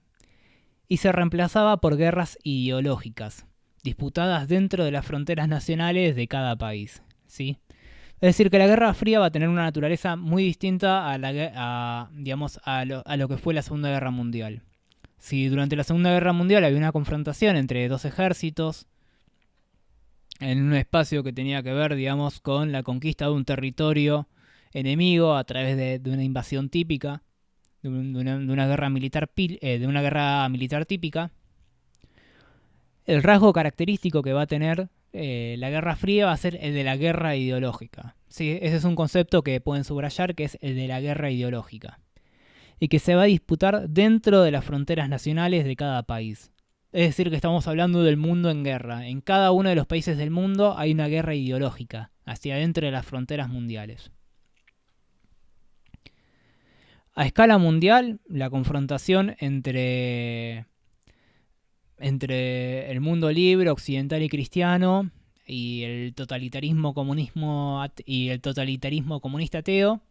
y se reemplazaba por guerras ideológicas, disputadas dentro de las fronteras nacionales de cada país, ¿sí? Es decir, que la Guerra Fría va a tener una naturaleza muy distinta a lo que fue la Segunda Guerra Mundial. Si durante la Segunda Guerra Mundial había una confrontación entre dos ejércitos en un espacio que tenía que ver, digamos, con la conquista de un territorio enemigo a través de una invasión típica, de una guerra militar típica, el rasgo característico que va a tener la Guerra Fría va a ser el de la guerra ideológica, ¿sí? Ese es un concepto que pueden subrayar, que es el de la guerra ideológica, y que se va a disputar dentro de las fronteras nacionales de cada país. Es decir, que estamos hablando del mundo en guerra. En cada uno de los países del mundo hay una guerra ideológica hacia adentro de las fronteras mundiales. A escala mundial, la confrontación entre el mundo libre, occidental y cristiano, y el totalitarismo comunista ateo,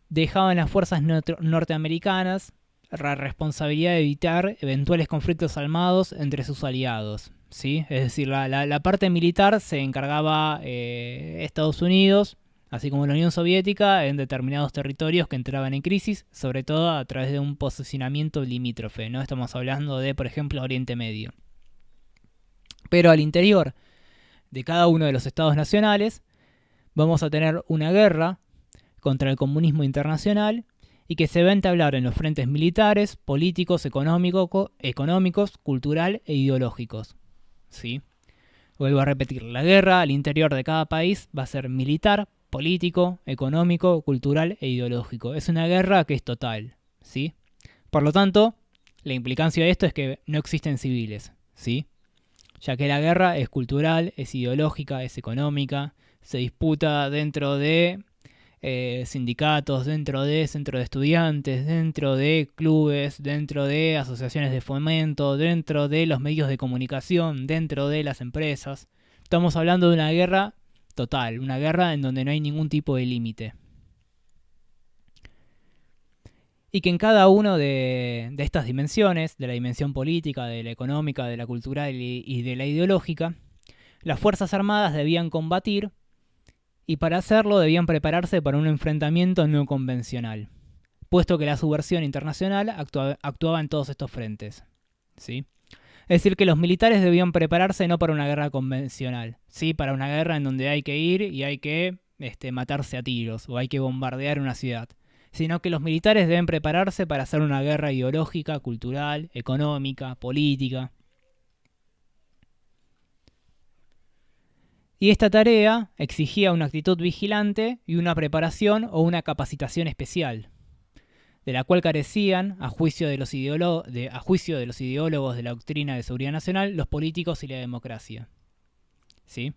dejaban las fuerzas norteamericanas la responsabilidad de evitar eventuales conflictos armados entre sus aliados, ¿sí? Es decir, la parte militar se encargaba Estados Unidos, así como la Unión Soviética, en determinados territorios que entraban en crisis, sobre todo a través de un posicionamiento limítrofe, ¿no? Estamos hablando de, por ejemplo, Oriente Medio. Pero al interior de cada uno de los estados nacionales vamos a tener una guerra contra el comunismo internacional y que se va a entablar en los frentes militares, políticos, económicos, cultural e ideológicos, ¿sí? Vuelvo a repetir, la guerra al interior de cada país va a ser militar, político, económico, cultural e ideológico. Es una guerra que es total, ¿sí? Por lo tanto, la implicancia de esto es que no existen civiles, ¿sí? Ya que la guerra es cultural, es ideológica, es económica, se disputa dentro de sindicatos, dentro de centros de estudiantes, dentro de clubes, dentro de asociaciones de fomento, dentro de los medios de comunicación, dentro de las empresas. Estamos hablando de una guerra total, una guerra en donde no hay ningún tipo de límite. Y que en cada una de estas dimensiones, de la dimensión política, de la económica, de la cultural y de la ideológica, las Fuerzas Armadas debían combatir y para hacerlo debían prepararse para un enfrentamiento no convencional, puesto que la subversión internacional actuaba en todos estos frentes, ¿sí? Es decir, que los militares debían prepararse no para una guerra convencional, ¿sí? Para una guerra en donde hay que ir y hay que matarse a tiros o hay que bombardear una ciudad, sino que los militares deben prepararse para hacer una guerra ideológica, cultural, económica, política. Y esta tarea exigía una actitud vigilante y una preparación o una capacitación especial, de la cual carecían, a juicio de los ideólogos de la doctrina de seguridad nacional, los políticos y la democracia, ¿sí?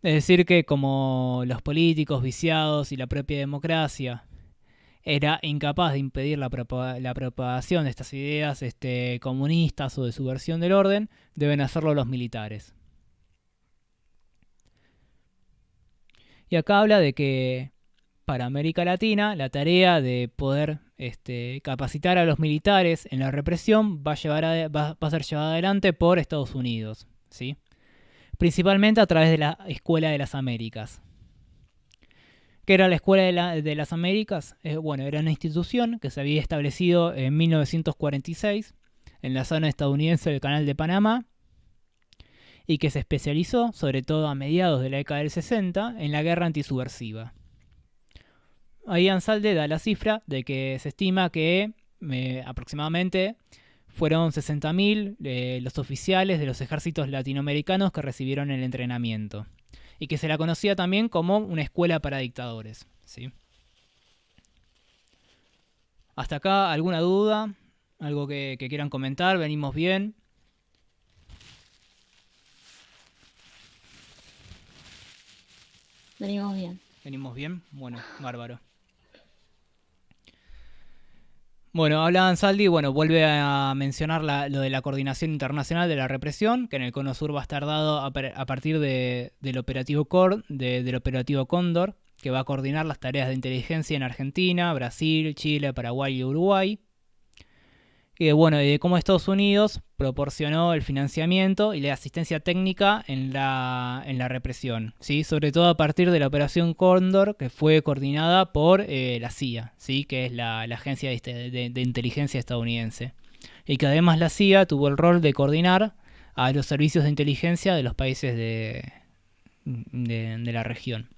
Es decir que como los políticos viciados y la propia democracia era incapaz de impedir la propagación de estas ideas comunistas o de subversión del orden, deben hacerlo los militares. Y acá habla de que para América Latina la tarea de poder capacitar a los militares en la represión va a ser llevada adelante por Estados Unidos, ¿sí? Principalmente a través de la Escuela de las Américas. ¿Qué era la Escuela de las Américas? Bueno, era una institución que se había establecido en 1946 en la zona estadounidense del Canal de Panamá y que se especializó, sobre todo a mediados de la década del 60, en la guerra antisubversiva. Ahí Ansaldi da la cifra de que se estima que aproximadamente fueron 60.000 los oficiales de los ejércitos latinoamericanos que recibieron el entrenamiento y que se la conocía también como una escuela para dictadores, ¿sí? ¿Hasta acá alguna duda? ¿Algo que quieran comentar? ¿Venimos bien? Venimos bien. ¿Venimos bien? Bueno, bárbaro. Bueno, habla Ansaldi, bueno, vuelve a mencionar lo de la coordinación internacional de la represión, que en el Cono Sur va a estar dado a partir del operativo del operativo Cóndor, que va a coordinar las tareas de inteligencia en Argentina, Brasil, Chile, Paraguay y Uruguay. Y bueno, de cómo Estados Unidos proporcionó el financiamiento y la asistencia técnica en la represión, ¿sí? Sobre todo a partir de la Operación Cóndor, que fue coordinada por la CIA, ¿sí? Que es la agencia de inteligencia estadounidense. Y que además la CIA tuvo el rol de coordinar a los servicios de inteligencia de los países de la región.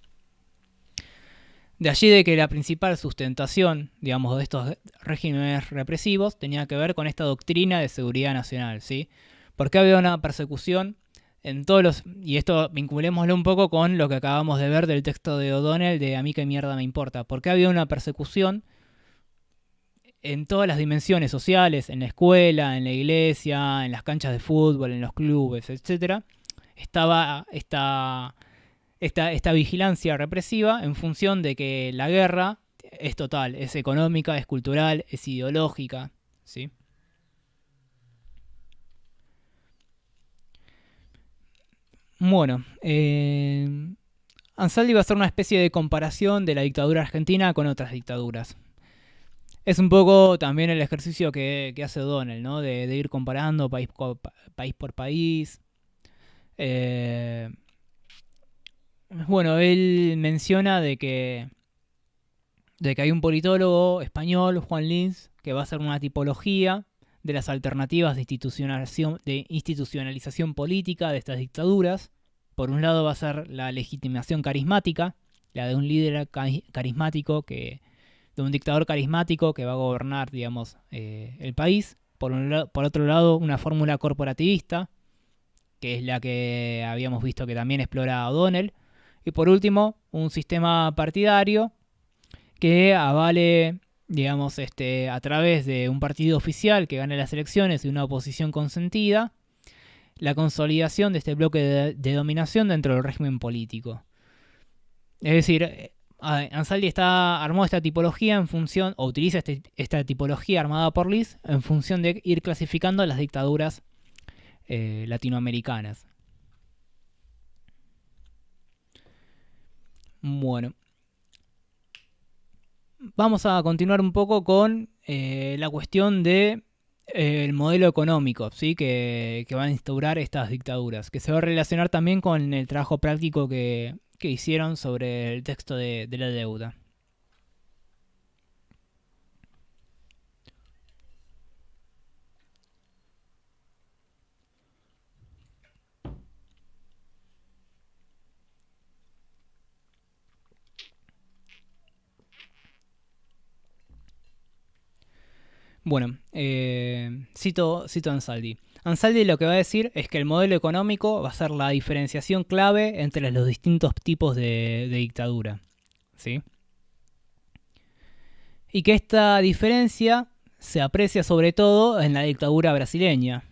De allí de que la principal sustentación, digamos, de estos regímenes represivos tenía que ver con esta doctrina de seguridad nacional, ¿sí? Porque había una persecución en todos los... Y esto vinculémoslo un poco con lo que acabamos de ver del texto de O'Donnell de A mí qué mierda me importa. Porque había una persecución en todas las dimensiones sociales, en la escuela, en la iglesia, en las canchas de fútbol, en los clubes, etc. Estaba esta vigilancia represiva en función de que la guerra es total, es económica, es cultural, es ideológica, ¿sí? Bueno, Ansaldi va a hacer una especie de comparación de la dictadura argentina con otras dictaduras. Es un poco también el ejercicio que hace O'Donnell, ¿no? De ir comparando país por país. Bueno, él menciona de que hay un politólogo español, Juan Lins, que va a hacer una tipología de las alternativas de institucionalización política de estas dictaduras. Por un lado va a ser la legitimación carismática, la de un líder carismático, de un dictador carismático que va a gobernar, digamos, el país. Por otro lado, una fórmula corporativista, que es la que habíamos visto que también explora O'Donnell. Y por último, un sistema partidario que avale, digamos, a través de un partido oficial que gane las elecciones y una oposición consentida, la consolidación de este bloque de dominación dentro del régimen político. Es decir, Ansaldi armó esta tipología en función, o utiliza esta tipología armada por Lins en función de ir clasificando las dictaduras latinoamericanas. Bueno, vamos a continuar un poco con la cuestión de el modelo económico, ¿sí? Que van a instaurar estas dictaduras, que se va a relacionar también con el trabajo práctico que hicieron sobre el texto de la deuda. Bueno, cito a Ansaldi. Ansaldi lo que va a decir es que el modelo económico va a ser la diferenciación clave entre los distintos tipos de dictadura, ¿sí? Y que esta diferencia se aprecia sobre todo en la dictadura brasileña,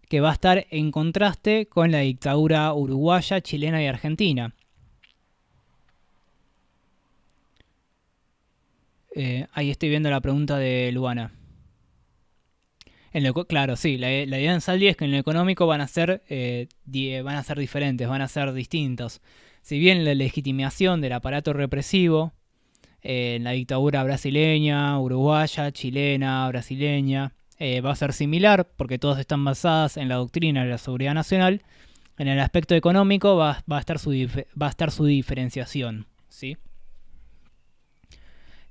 que va a estar en contraste con la dictadura uruguaya, chilena y argentina. Ahí estoy viendo la pregunta de Luana. Claro, sí, la idea de Ansaldi es que en lo económico van a ser diferentes, van a ser distintos. Si bien la legitimación del aparato represivo en la dictadura brasileña, uruguaya, chilena, brasileña, va a ser similar porque todas están basadas en la doctrina de la seguridad nacional, en el aspecto económico va a estar su diferenciación, ¿sí?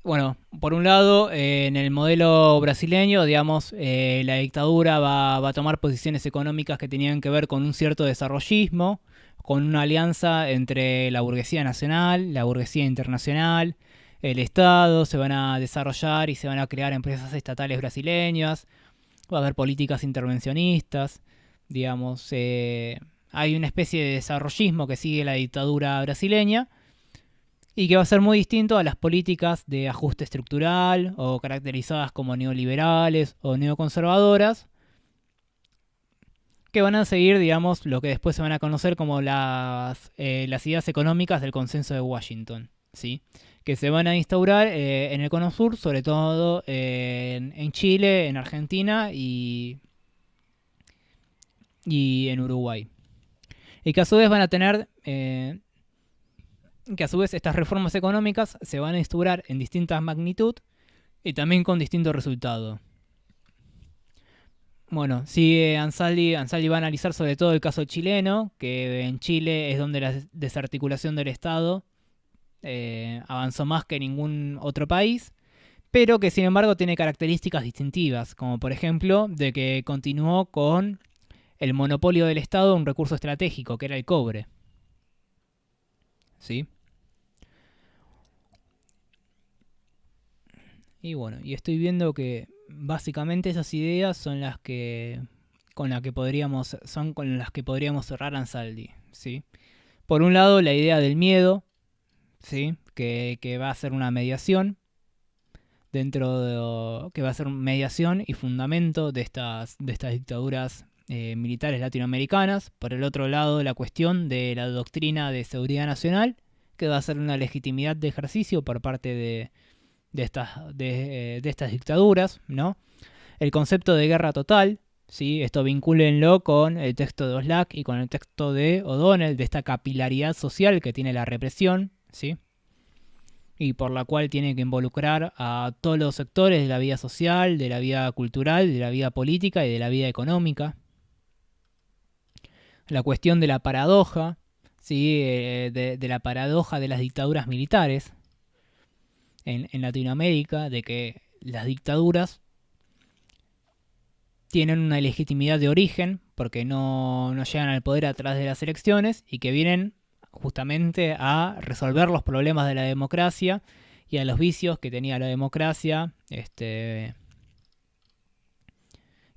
Bueno, por un lado, en el modelo brasileño, digamos, la dictadura va a tomar posiciones económicas que tenían que ver con un cierto desarrollismo, con una alianza entre la burguesía nacional, la burguesía internacional, el Estado, se van a desarrollar y se van a crear empresas estatales brasileñas, va a haber políticas intervencionistas, digamos, hay una especie de desarrollismo que sigue la dictadura brasileña, y que va a ser muy distinto a las políticas de ajuste estructural o caracterizadas como neoliberales o neoconservadoras, que van a seguir, digamos, lo que después se van a conocer como las ideas económicas del consenso de Washington, ¿sí? Que se van a instaurar en el Cono Sur, sobre todo en Chile, en Argentina y en Uruguay. Y que a su vez van a tener... que a su vez estas reformas económicas se van a instaurar en distintas magnitud y también con distintos resultados. Bueno, sí, Ansaldi va a analizar sobre todo el caso chileno, que en Chile es donde la desarticulación del Estado avanzó más que en ningún otro país, pero que sin embargo tiene características distintivas, como por ejemplo de que continuó con el monopolio del Estado de un recurso estratégico, que era el cobre. ¿Sí? Y bueno, y estoy viendo que básicamente esas ideas son las que con las que podríamos cerrar Ansaldi, ¿sí? Por un lado, la idea del miedo, ¿sí? Que va a ser una mediación que va a ser mediación y fundamento de estas dictaduras militares latinoamericanas. Por el otro lado, la cuestión de la doctrina de seguridad nacional, que va a ser una legitimidad de ejercicio por parte de estas dictaduras, ¿no? El concepto de guerra total, ¿sí? Esto vincúlenlo con el texto de Oslac y con el texto de O'Donnell, de esta capilaridad social que tiene la represión, ¿sí? Y por la cual tiene que involucrar a todos los sectores de la vida social, de la vida cultural, de la vida política y de la vida económica. La cuestión de la paradoja, ¿sí? De la paradoja de las dictaduras militares en Latinoamérica, de que las dictaduras tienen una legitimidad de origen, porque no llegan al poder a través de las elecciones, y que vienen justamente a resolver los problemas de la democracia y a los vicios que tenía la democracia,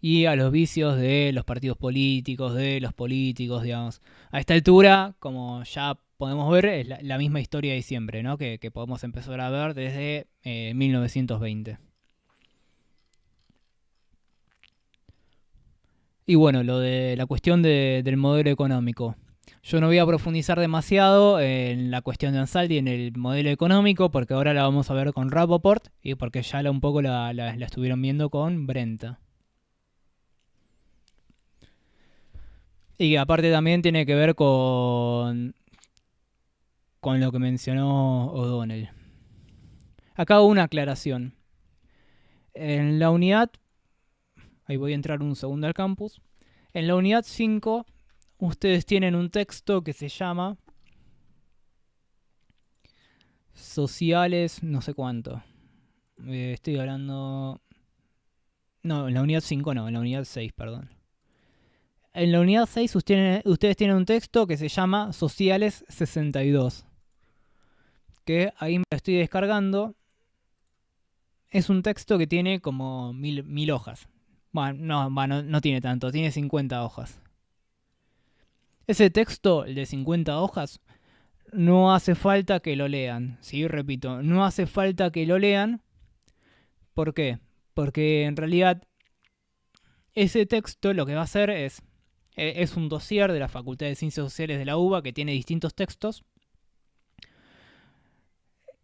y a los vicios de los partidos políticos, digamos. A esta altura, como ya podemos ver, es la misma historia de siempre, ¿no? Que podemos empezar a ver desde 1920. Y bueno, lo de la cuestión del modelo económico. Yo no voy a profundizar demasiado en la cuestión de Ansaldi, en el modelo económico, porque ahora la vamos a ver con Rapoport y porque ya un poco la estuvieron viendo con Brenta. Y aparte también tiene que ver con con lo que mencionó O'Donnell. Acá hago una aclaración. En la unidad, ahí voy a entrar un segundo al campus. En la unidad 5, ustedes tienen un texto que se llama Sociales, no sé cuánto. Estoy hablando... No, en la unidad 5 no, en la unidad 6, perdón. En la unidad 6 ustedes tienen un texto que se llama Sociales 62. Que ahí me lo estoy descargando. Es un texto que tiene como 1000 hojas. Bueno, no tiene tanto, tiene 50 hojas. Ese texto, el de 50 hojas, no hace falta que lo lean. Sí, repito, no hace falta que lo lean. ¿Por qué? Porque en realidad ese texto lo que va a hacer es un dossier de la Facultad de Ciencias Sociales de la UBA que tiene distintos textos.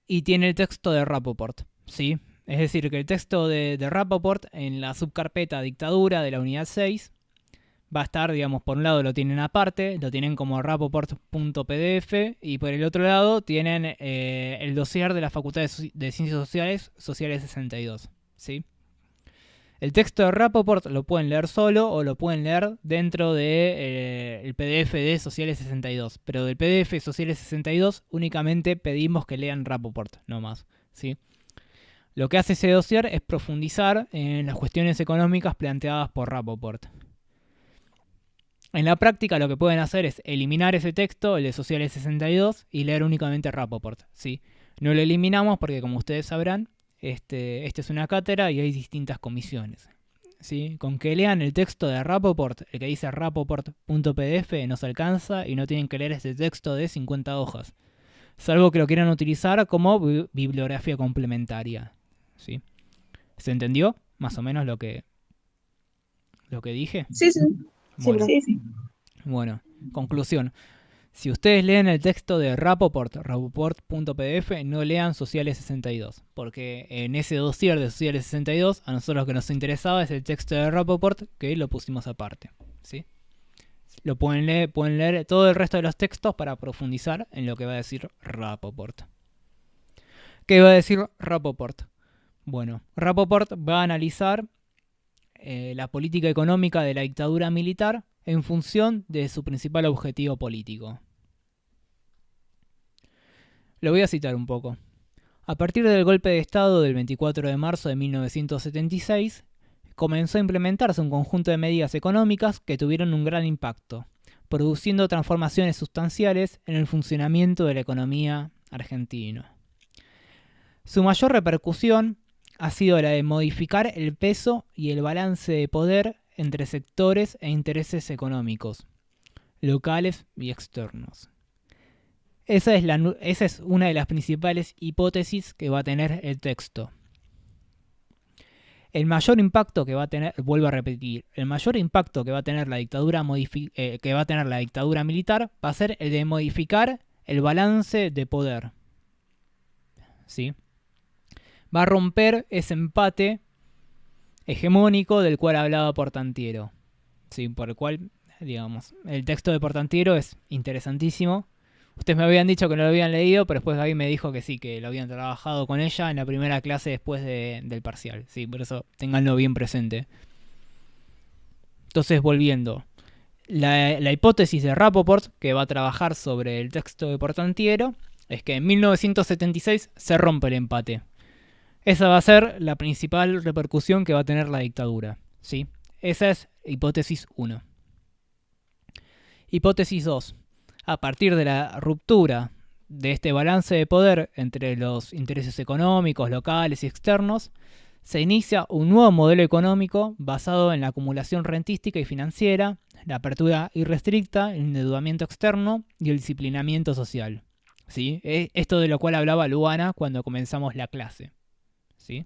Y tiene el texto de Rapoport, ¿sí? Es decir, que el texto de Rapoport en la subcarpeta dictadura de la unidad 6 va a estar, digamos, por un lado lo tienen aparte, lo tienen como rapoport.pdf y por el otro lado tienen el dossier de la Facultad de Ciencias Sociales, Sociales 62, ¿sí? El texto de Rapoport lo pueden leer solo o lo pueden leer dentro de, el PDF de Sociales 62. Pero del PDF Sociales 62 únicamente pedimos que lean Rapoport, no más, ¿sí? Lo que hace ese dossier es profundizar en las cuestiones económicas planteadas por Rapoport. En la práctica lo que pueden hacer es eliminar ese texto, el de Sociales 62, y leer únicamente Rapoport, ¿sí? No lo eliminamos porque, como ustedes sabrán, este es una cátedra y hay distintas comisiones, ¿sí? Con que lean el texto de Rapoport, el que dice rapoport.pdf, nos alcanza y no tienen que leer este texto de 50 hojas. Salvo que lo quieran utilizar como bibliografía complementaria, ¿sí? ¿Se entendió más o menos lo que dije? Sí, sí. Bueno, Sí. bueno, conclusión. Si ustedes leen el texto de rapoport.pdf, no lean Sociales 62, porque en ese dossier de Sociales 62, a nosotros lo que nos interesaba es el texto de Rapoport, que lo pusimos aparte, ¿sí? Lo pueden leer todo el resto de los textos para profundizar en lo que va a decir Rapoport. ¿Qué va a decir Rapoport? Bueno, Rapoport va a analizar la política económica de la dictadura militar en función de su principal objetivo político. Lo voy a citar un poco. A partir del golpe de Estado del 24 de marzo de 1976, comenzó a implementarse un conjunto de medidas económicas que tuvieron un gran impacto, produciendo transformaciones sustanciales en el funcionamiento de la economía argentina. Su mayor repercusión ha sido la de modificar el peso y el balance de poder entre sectores e intereses económicos, locales y externos. Esa es una de las principales hipótesis que va a tener el texto. El mayor impacto que va a tener, vuelvo a repetir, el mayor impacto que va a tener la dictadura militar va a ser el de modificar el balance de poder, ¿sí? Va a romper ese empate hegemónico del cual hablaba Portantiero, ¿sí? Por el cual, digamos, el texto de Portantiero es interesantísimo. Ustedes me habían dicho que no lo habían leído, pero después Gaby me dijo que sí, que lo habían trabajado con ella en la primera clase después del parcial. Sí, por eso ténganlo bien presente. Entonces, volviendo. La hipótesis de Rapoport, que va a trabajar sobre el texto de Portantiero, es que en 1976 se rompe el empate. Esa va a ser la principal repercusión que va a tener la dictadura, ¿sí? Esa es hipótesis 1. Hipótesis 2. A partir de la ruptura de este balance de poder entre los intereses económicos, locales y externos, se inicia un nuevo modelo económico basado en la acumulación rentística y financiera, la apertura irrestricta, el endeudamiento externo y el disciplinamiento social, ¿sí? Esto de lo cual hablaba Luana cuando comenzamos la clase, ¿sí?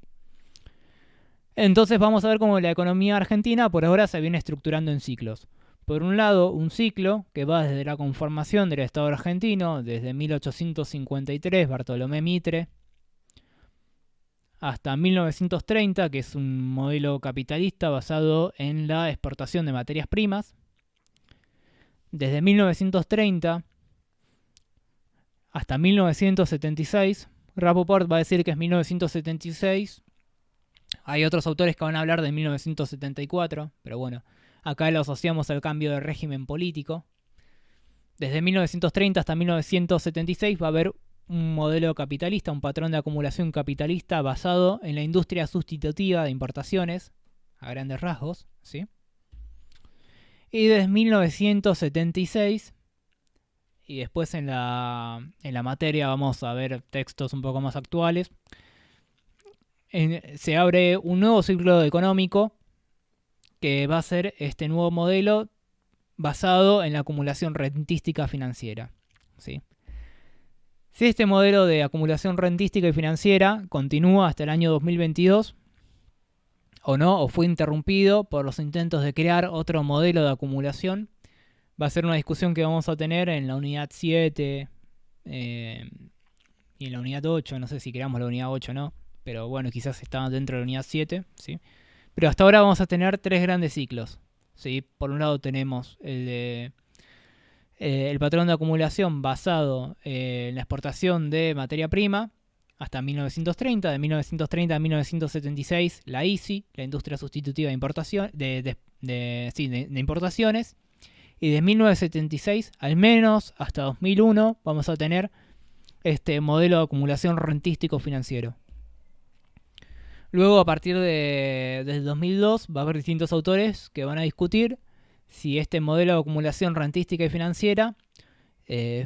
Entonces vamos a ver cómo la economía argentina por ahora se viene estructurando en ciclos. Por un lado, un ciclo que va desde la conformación del Estado argentino, desde 1853, Bartolomé Mitre, hasta 1930, que es un modelo capitalista basado en la exportación de materias primas. Desde 1930 hasta 1976. Rappaport va a decir que es 1976. Hay otros autores que van a hablar de 1974, pero bueno, acá lo asociamos al cambio de régimen político. Desde 1930 hasta 1976 va a haber un modelo capitalista, un patrón de acumulación capitalista basado en la industria sustitutiva de importaciones, a grandes rasgos, ¿sí? Y desde 1976, y después en la materia vamos a ver textos un poco más actuales, se abre un nuevo ciclo económico que va a ser este nuevo modelo basado en la acumulación rentística financiera, ¿sí? Si este modelo de acumulación rentística y financiera continúa hasta el año 2022 o no, o fue interrumpido por los intentos de crear otro modelo de acumulación, va a ser una discusión que vamos a tener en la unidad 7 y en la unidad 8, no sé si creamos la unidad 8 o no, pero bueno, quizás está dentro de la unidad 7, ¿sí? Pero hasta ahora vamos a tener tres grandes ciclos, ¿sí? Por un lado tenemos el patrón de acumulación basado en la exportación de materia prima hasta 1930, de 1930 a 1976 la ISI, la industria sustitutiva de importación, de importaciones, y de 1976 al menos hasta 2001 vamos a tener este modelo de acumulación rentístico financiero. Luego, a partir desde 2002, va a haber distintos autores que van a discutir si este modelo de acumulación rentística y financiera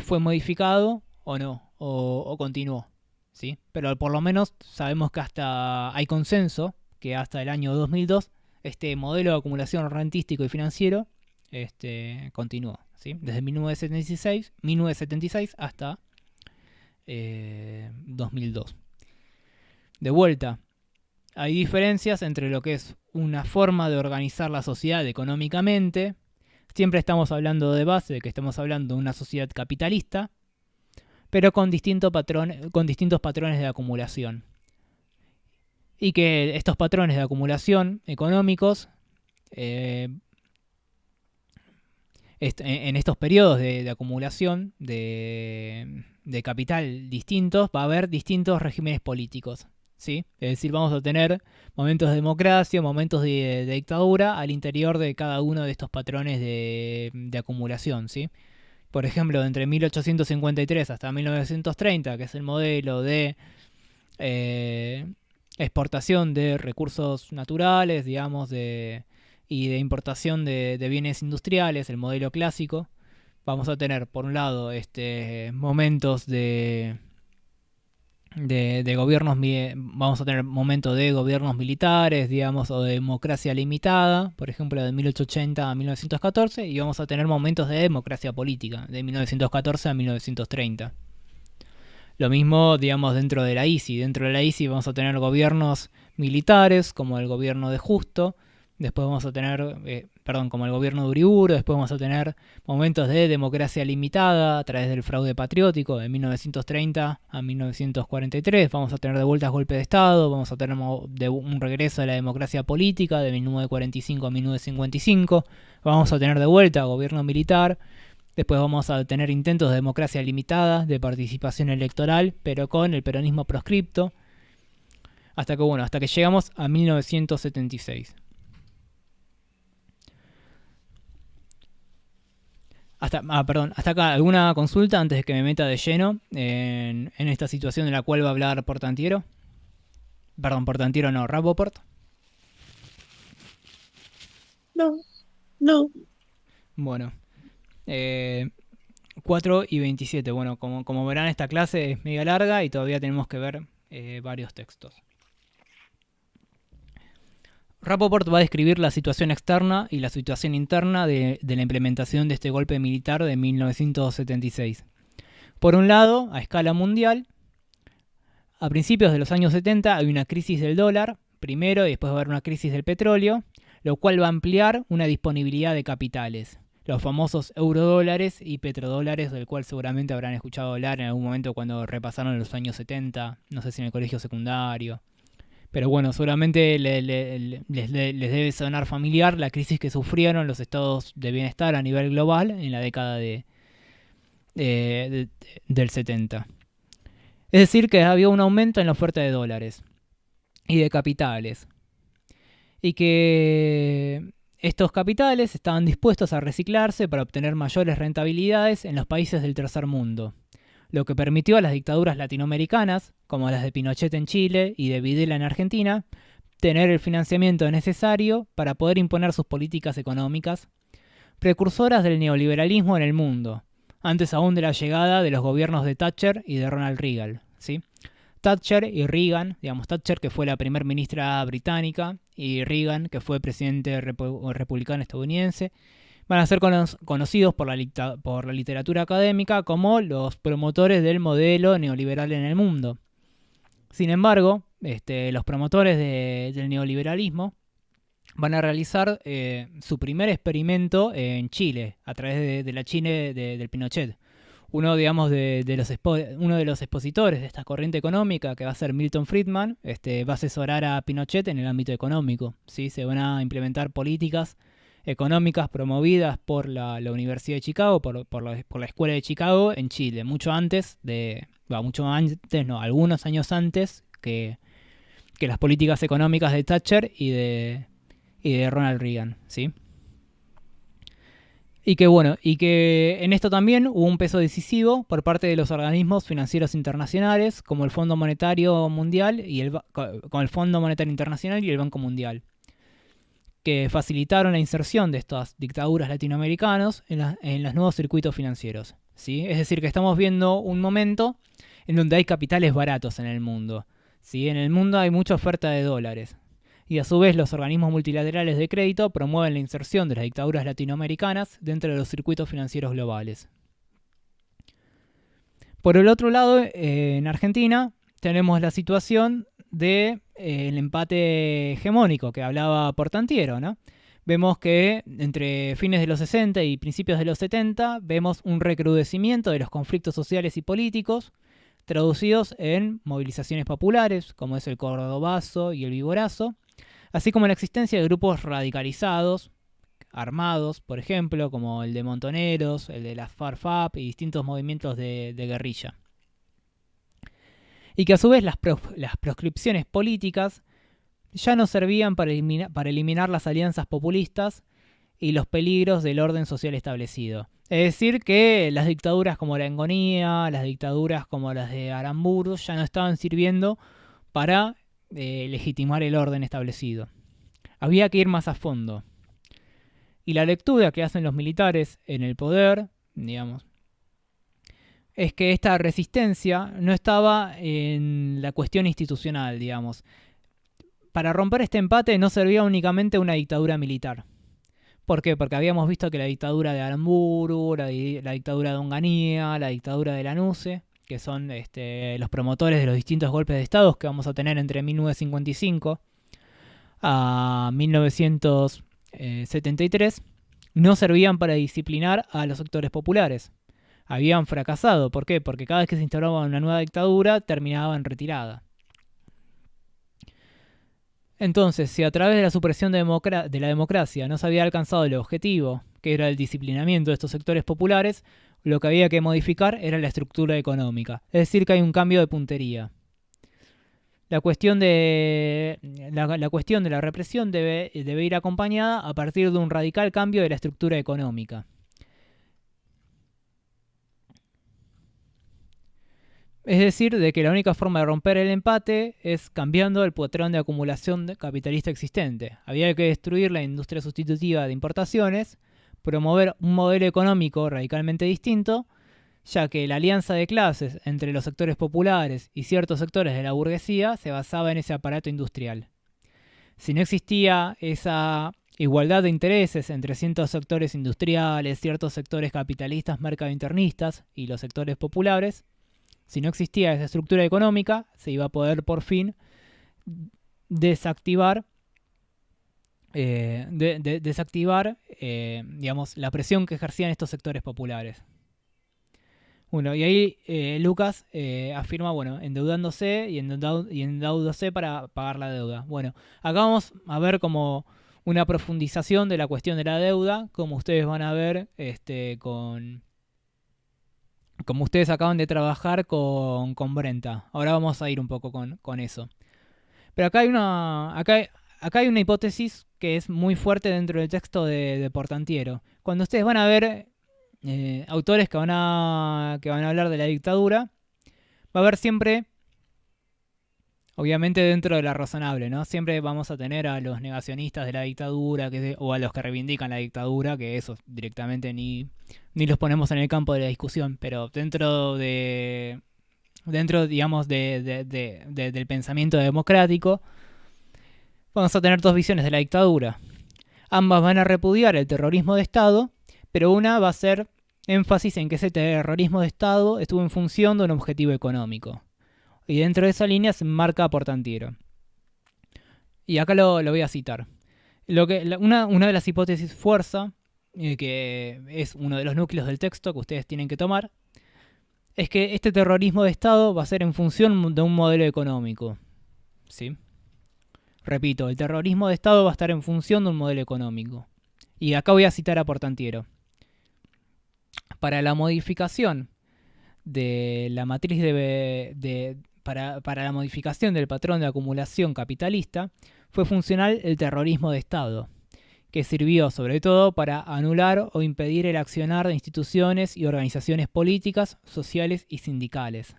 fue modificado o no, o continuó, ¿sí? Pero por lo menos sabemos que hay consenso que hasta el año 2002 este modelo de acumulación rentístico y financiero continuó, ¿sí? Desde 1976 hasta 2002. De vuelta, hay diferencias entre lo que es una forma de organizar la sociedad económicamente. Siempre estamos hablando de base, de que estamos hablando de una sociedad capitalista, pero con distintos patrones de acumulación. Y que estos patrones de acumulación económicos, en estos periodos de acumulación de capital distintos, va a haber distintos regímenes políticos, ¿sí? Es decir, vamos a tener momentos de democracia, momentos de dictadura al interior de cada uno de estos patrones de acumulación, ¿sí? Por ejemplo, entre 1853 hasta 1930, que es el modelo de exportación de recursos naturales, digamos, y de importación de bienes industriales, el modelo clásico, vamos a tener, por un lado, momentos de gobiernos, vamos a tener momentos de gobiernos militares, digamos, o de democracia limitada, por ejemplo, de 1880 a 1914, y vamos a tener momentos de democracia política, de 1914 a 1930. Lo mismo, digamos, dentro de la ISI. Dentro de la ISI vamos a tener gobiernos militares, como el gobierno de Justo, después vamos a tener, como el gobierno de Uriburu, después vamos a tener momentos de democracia limitada a través del fraude patriótico de 1930 a 1943, vamos a tener de vuelta golpe de Estado, vamos a tener un regreso a la democracia política de 1945 a 1955, vamos a tener de vuelta gobierno militar, después vamos a tener intentos de democracia limitada, de participación electoral, pero con el peronismo proscripto, hasta que llegamos a 1976. Hasta acá, ¿alguna consulta antes de que me meta de lleno en esta situación de la cual va a hablar Portantiero? Perdón, Portantiero no, Rappaport. No. Bueno, 4 y 27. Bueno, como verán, esta clase es media larga y todavía tenemos que ver varios textos. Rappaport va a describir la situación externa y la situación interna de la implementación de este golpe militar de 1976. Por un lado, a escala mundial, a principios de los años 70 hay una crisis del dólar, primero, y después va a haber una crisis del petróleo, lo cual va a ampliar una disponibilidad de capitales, los famosos eurodólares y petrodólares, del cual seguramente habrán escuchado hablar en algún momento cuando repasaron los años 70, no sé si en el colegio secundario. Pero bueno, seguramente les debe sonar familiar la crisis que sufrieron los estados de bienestar a nivel global en la década de del 70. Es decir, que había un aumento en la oferta de dólares y de capitales. Y que estos capitales estaban dispuestos a reciclarse para obtener mayores rentabilidades en los países del tercer mundo, lo que permitió a las dictaduras latinoamericanas, como las de Pinochet en Chile y de Videla en Argentina, tener el financiamiento necesario para poder imponer sus políticas económicas, precursoras del neoliberalismo en el mundo, antes aún de la llegada de los gobiernos de Thatcher y de Ronald Reagan, ¿sí? Thatcher y Reagan, digamos, Thatcher, que fue la primer ministra británica, y Reagan, que fue presidente republicano estadounidense, van a ser conocidos por la literatura académica como los promotores del modelo neoliberal en el mundo. Sin embargo, los promotores del neoliberalismo van a realizar su primer experimento en Chile, a través de la Chile del Pinochet. Uno, digamos, uno de los expositores de esta corriente económica, que va a ser Milton Friedman, va a asesorar a Pinochet en el ámbito económico, ¿sí? Se van a implementar políticas económicas promovidas por la Universidad de Chicago, por la Escuela de Chicago en Chile, algunos años antes que las políticas económicas de Thatcher y de Ronald Reagan, ¿sí? Y que en esto también hubo un peso decisivo por parte de los organismos financieros internacionales, como el Fondo Monetario Mundial como el Fondo Monetario Internacional y el Banco Mundial, que facilitaron la inserción de estas dictaduras latinoamericanas en los nuevos circuitos financieros, ¿sí? Es decir, que estamos viendo un momento en donde hay capitales baratos en el mundo, ¿sí? En el mundo hay mucha oferta de dólares. Y a su vez los organismos multilaterales de crédito promueven la inserción de las dictaduras latinoamericanas dentro de los circuitos financieros globales. Por el otro lado, en Argentina tenemos la situación del empate hegemónico que hablaba Portantiero, ¿no? Vemos que entre fines de los 60 y principios de los 70 vemos un recrudecimiento de los conflictos sociales y políticos, traducidos en movilizaciones populares, como es el Cordobazo y el Viborazo, así como la existencia de grupos radicalizados, armados, por ejemplo, como el de Montoneros, el de las FARC y distintos movimientos de guerrilla. Y que a su vez las proscripciones políticas ya no servían para eliminar las alianzas populistas y los peligros del orden social establecido. Es decir, que las dictaduras como la Engonía, las dictaduras como las de Aramburu ya no estaban sirviendo para legitimar el orden establecido. Había que ir más a fondo. Y la lectura que hacen los militares en el poder, digamos, es que esta resistencia no estaba en la cuestión institucional, digamos. Para romper este empate no servía únicamente una dictadura militar. ¿Por qué? Porque habíamos visto que la dictadura de Aramburu, la dictadura de Onganía, la dictadura de Lanuse, que son los promotores de los distintos golpes de Estado que vamos a tener entre 1955 a 1973, no servían para disciplinar a los sectores populares. Habían fracasado. ¿Por qué? Porque cada vez que se instauraba una nueva dictadura terminaba en retirada. Entonces, si a través de la supresión de la democracia no se había alcanzado el objetivo, que era el disciplinamiento de estos sectores populares, lo que había que modificar era la estructura económica. Es decir, que hay un cambio de puntería. La cuestión de la represión debe ir acompañada a partir de un radical cambio de la estructura económica. Es decir, de que la única forma de romper el empate es cambiando el patrón de acumulación capitalista existente. Había que destruir la industria sustitutiva de importaciones, promover un modelo económico radicalmente distinto, ya que la alianza de clases entre los sectores populares y ciertos sectores de la burguesía se basaba en ese aparato industrial. Si no existía esa igualdad de intereses entre ciertos sectores industriales, ciertos sectores capitalistas mercadointernistas y los sectores populares, si no existía esa estructura económica, se iba a poder por fin desactivar digamos, la presión que ejercían estos sectores populares. Bueno, y ahí Lucas afirma, endeudándose y endeudándose para pagar la deuda. Bueno, acá vamos a ver como una profundización de la cuestión de la deuda, como ustedes van a ver con como ustedes acaban de trabajar con Brenta. Ahora vamos a ir un poco con eso. Pero acá hay una hipótesis que es muy fuerte dentro del texto de Portantiero. Cuando ustedes van a ver autores que van a hablar de la dictadura, va a haber siempre, obviamente dentro de la razonable, ¿no? Siempre vamos a tener a los negacionistas de la dictadura o a los que reivindican la dictadura, que esos directamente ni los ponemos en el campo de la discusión, pero dentro, digamos, del pensamiento democrático, vamos a tener dos visiones de la dictadura. Ambas van a repudiar el terrorismo de Estado, pero una va a hacer énfasis en que ese terrorismo de Estado estuvo en función de un objetivo económico. Y dentro de esa línea se marca Portantiero. Y acá lo voy a citar. Una de las hipótesis fuerza, que es uno de los núcleos del texto que ustedes tienen que tomar, es que este terrorismo de Estado va a ser en función de un modelo económico. ¿Sí? Repito, el terrorismo de Estado va a estar en función de un modelo económico. Y acá voy a citar a Portantiero. Para la modificación de la matriz para la modificación del patrón de acumulación capitalista, fue funcional el terrorismo de Estado, que sirvió sobre todo para anular o impedir el accionar de instituciones y organizaciones políticas, sociales y sindicales.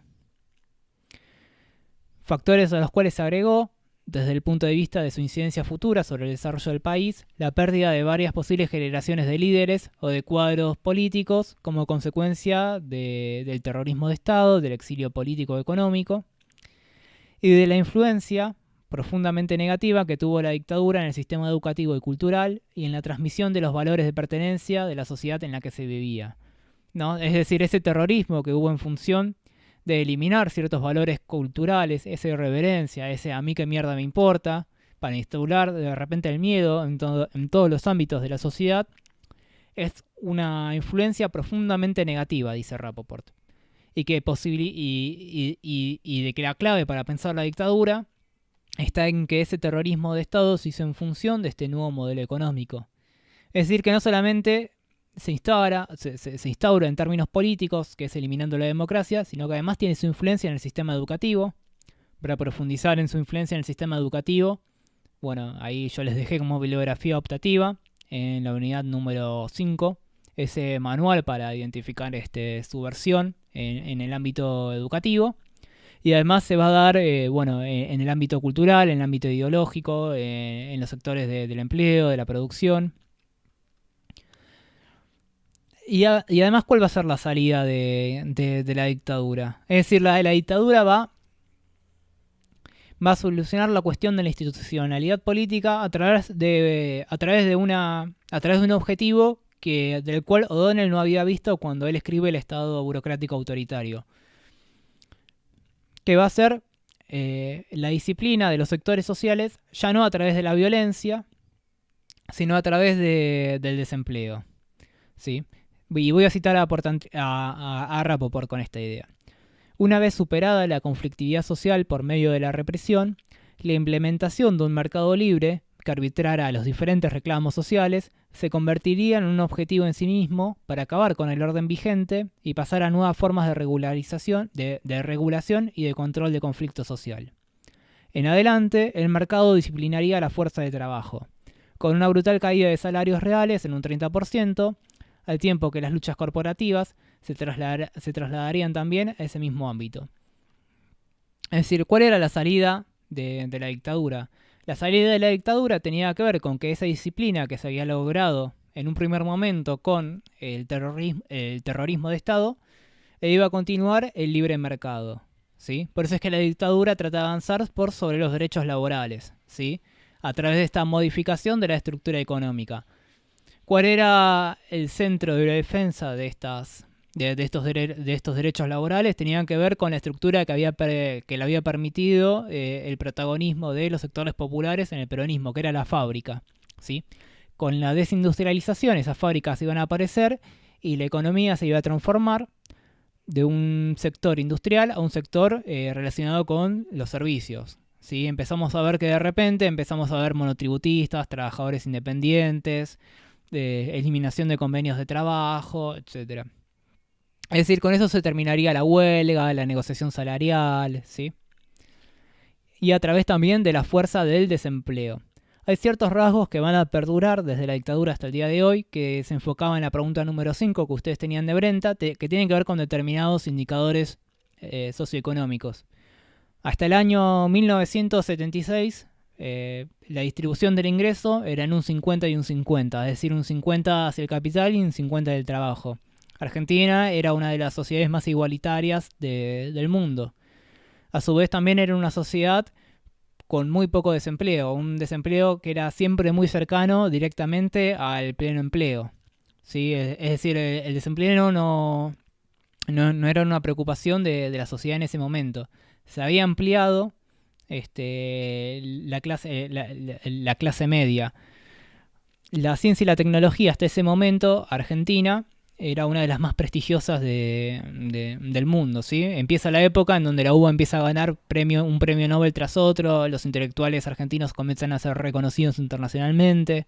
Factores a los cuales se agregó, desde el punto de vista de su incidencia futura sobre el desarrollo del país, la pérdida de varias posibles generaciones de líderes o de cuadros políticos como consecuencia del terrorismo de Estado, del exilio político-económico y de la influencia profundamente negativa que tuvo la dictadura en el sistema educativo y cultural y en la transmisión de los valores de pertenencia de la sociedad en la que se vivía, ¿no? Es decir, ese terrorismo que hubo en función de eliminar ciertos valores culturales, esa irreverencia, ese a mí qué mierda me importa, para instaurar de repente el miedo en todos los ámbitos de la sociedad, es una influencia profundamente negativa, dice Rapoport. Y de que la clave para pensar la dictadura está en que ese terrorismo de Estado se hizo en función de este nuevo modelo económico. Es decir, que no solamente se instaura en términos políticos, que es eliminando la democracia, sino que además tiene su influencia en el sistema educativo. Para profundizar en su influencia en el sistema educativo, bueno, ahí yo les dejé como bibliografía optativa, en la unidad número 5, ese manual para identificar su versión en el ámbito educativo. Y además se va a dar en el ámbito cultural, en el ámbito ideológico, en los sectores del empleo, de la producción. Y además, ¿cuál va a ser la salida de la dictadura? Es decir, la dictadura va a solucionar la cuestión de la institucionalidad política a través de un objetivo del cual O'Donnell no había visto cuando él escribe El Estado burocrático autoritario. Que va a ser la disciplina de los sectores sociales, ya no a través de la violencia, sino a través del desempleo. ¿Sí? Y voy a citar a Rapoport con esta idea. Una vez superada la conflictividad social por medio de la represión, la implementación de un mercado libre que arbitrara los diferentes reclamos sociales se convertiría en un objetivo en sí mismo para acabar con el orden vigente y pasar a nuevas formas de regulación y de control de conflicto social. En adelante, el mercado disciplinaría la fuerza de trabajo, con una brutal caída de salarios reales en un 30%, al tiempo que las luchas corporativas se trasladarían también a ese mismo ámbito. Es decir, ¿cuál era la salida de la dictadura? La salida de la dictadura tenía que ver con que esa disciplina que se había logrado en un primer momento con el terrorismo de Estado iba a continuar el libre mercado, ¿sí? Por eso es que la dictadura trata de avanzar por sobre los derechos laborales, ¿sí? A través de esta modificación de la estructura económica. ¿Cuál era el centro de la defensa de estos derechos laborales? Tenían que ver con la estructura que le había permitido el protagonismo de los sectores populares en el peronismo, que era la fábrica, ¿sí? Con la desindustrialización, esas fábricas iban a aparecer y la economía se iba a transformar de un sector industrial a un sector relacionado con los servicios, ¿sí? Empezamos a ver que de repente empezamos a ver monotributistas, trabajadores independientes, eliminación de convenios de trabajo, etc. Es decir, con eso se terminaría la huelga, la negociación salarial, ¿sí? Y a través también de la fuerza del desempleo. Hay ciertos rasgos que van a perdurar desde la dictadura hasta el día de hoy, que se enfocaban en la pregunta número 5 que ustedes tenían de Brenta, que tienen que ver con determinados indicadores socioeconómicos. Hasta el año 1976, la distribución del ingreso era en un 50 y un 50, es decir, un 50 hacia el capital y un 50 del trabajo. Argentina era una de las sociedades más igualitarias del mundo. A su vez también era una sociedad con muy poco desempleo, un desempleo que era siempre muy cercano directamente al pleno empleo. ¿Sí? Es decir, el desempleo no era una preocupación de la sociedad en ese momento. Se había ampliado la clase media. La ciencia y la tecnología hasta ese momento, Argentina era una de las más prestigiosas del mundo, ¿sí? Empieza la época en donde la UBA empieza a ganar un premio Nobel tras otro, los intelectuales argentinos comienzan a ser reconocidos internacionalmente.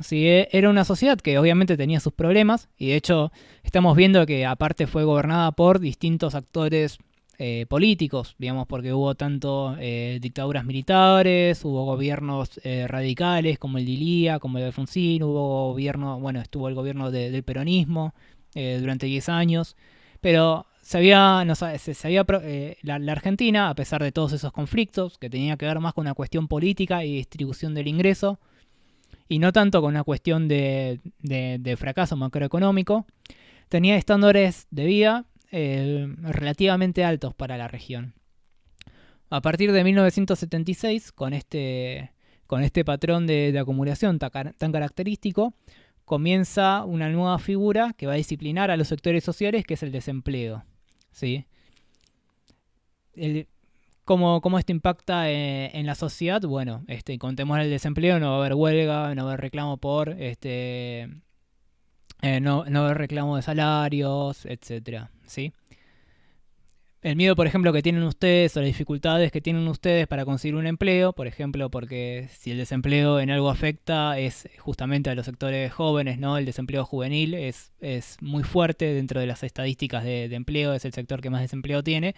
Sí, era una sociedad que obviamente tenía sus problemas y de hecho estamos viendo que aparte fue gobernada por distintos actores políticos, digamos, porque hubo tanto dictaduras militares, hubo gobiernos radicales como el de Ilía, como el de Alfonsín, hubo gobierno, bueno, estuvo el gobierno del peronismo durante 10 años, pero la Argentina, a pesar de todos esos conflictos, que tenía que ver más con una cuestión política y distribución del ingreso, y no tanto con una cuestión de fracaso macroeconómico, tenía estándares de vida relativamente altos para la región. A partir de 1976, con este patrón de acumulación tan característico, comienza una nueva figura que va a disciplinar a los sectores sociales, que es el desempleo. ¿Sí? ¿Cómo esto impacta en la sociedad? Bueno, con temor al desempleo no va a haber huelga, no va a haber reclamo por no haber reclamo de salarios, etcétera, ¿sí? El miedo, por ejemplo, que tienen ustedes o las dificultades que tienen ustedes para conseguir un empleo, por ejemplo, porque si el desempleo en algo afecta es justamente a los sectores jóvenes, ¿no? El desempleo juvenil es muy fuerte dentro de las estadísticas de empleo, es el sector que más desempleo tiene.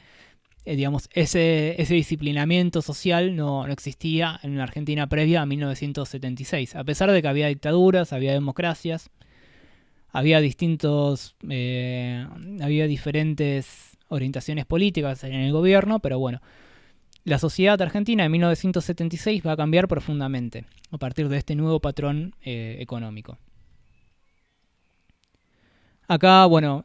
Digamos, ese disciplinamiento social no existía en la Argentina previa a 1976, a pesar de que había dictaduras, había democracias. Había diferentes orientaciones políticas en el gobierno, pero bueno, la sociedad argentina en 1976 va a cambiar profundamente a partir de este nuevo patrón económico. Acá, bueno,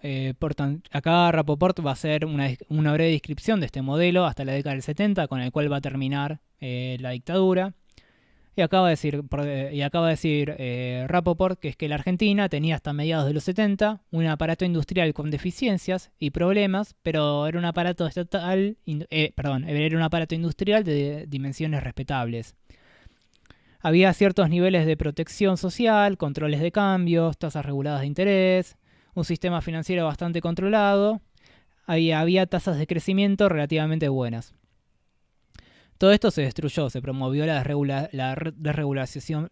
acá Rapoport va a hacer una breve descripción de este modelo hasta la década del 70, con el cual va a terminar la dictadura. Y acaba de decir Rapoport que es que la Argentina tenía hasta mediados de los 70 un aparato industrial con deficiencias y problemas, pero era un aparato era un aparato industrial de dimensiones respetables. Había ciertos niveles de protección social, controles de cambios, tasas reguladas de interés, un sistema financiero bastante controlado, había tasas de crecimiento relativamente buenas. Todo esto se destruyó, se promovió la desregulación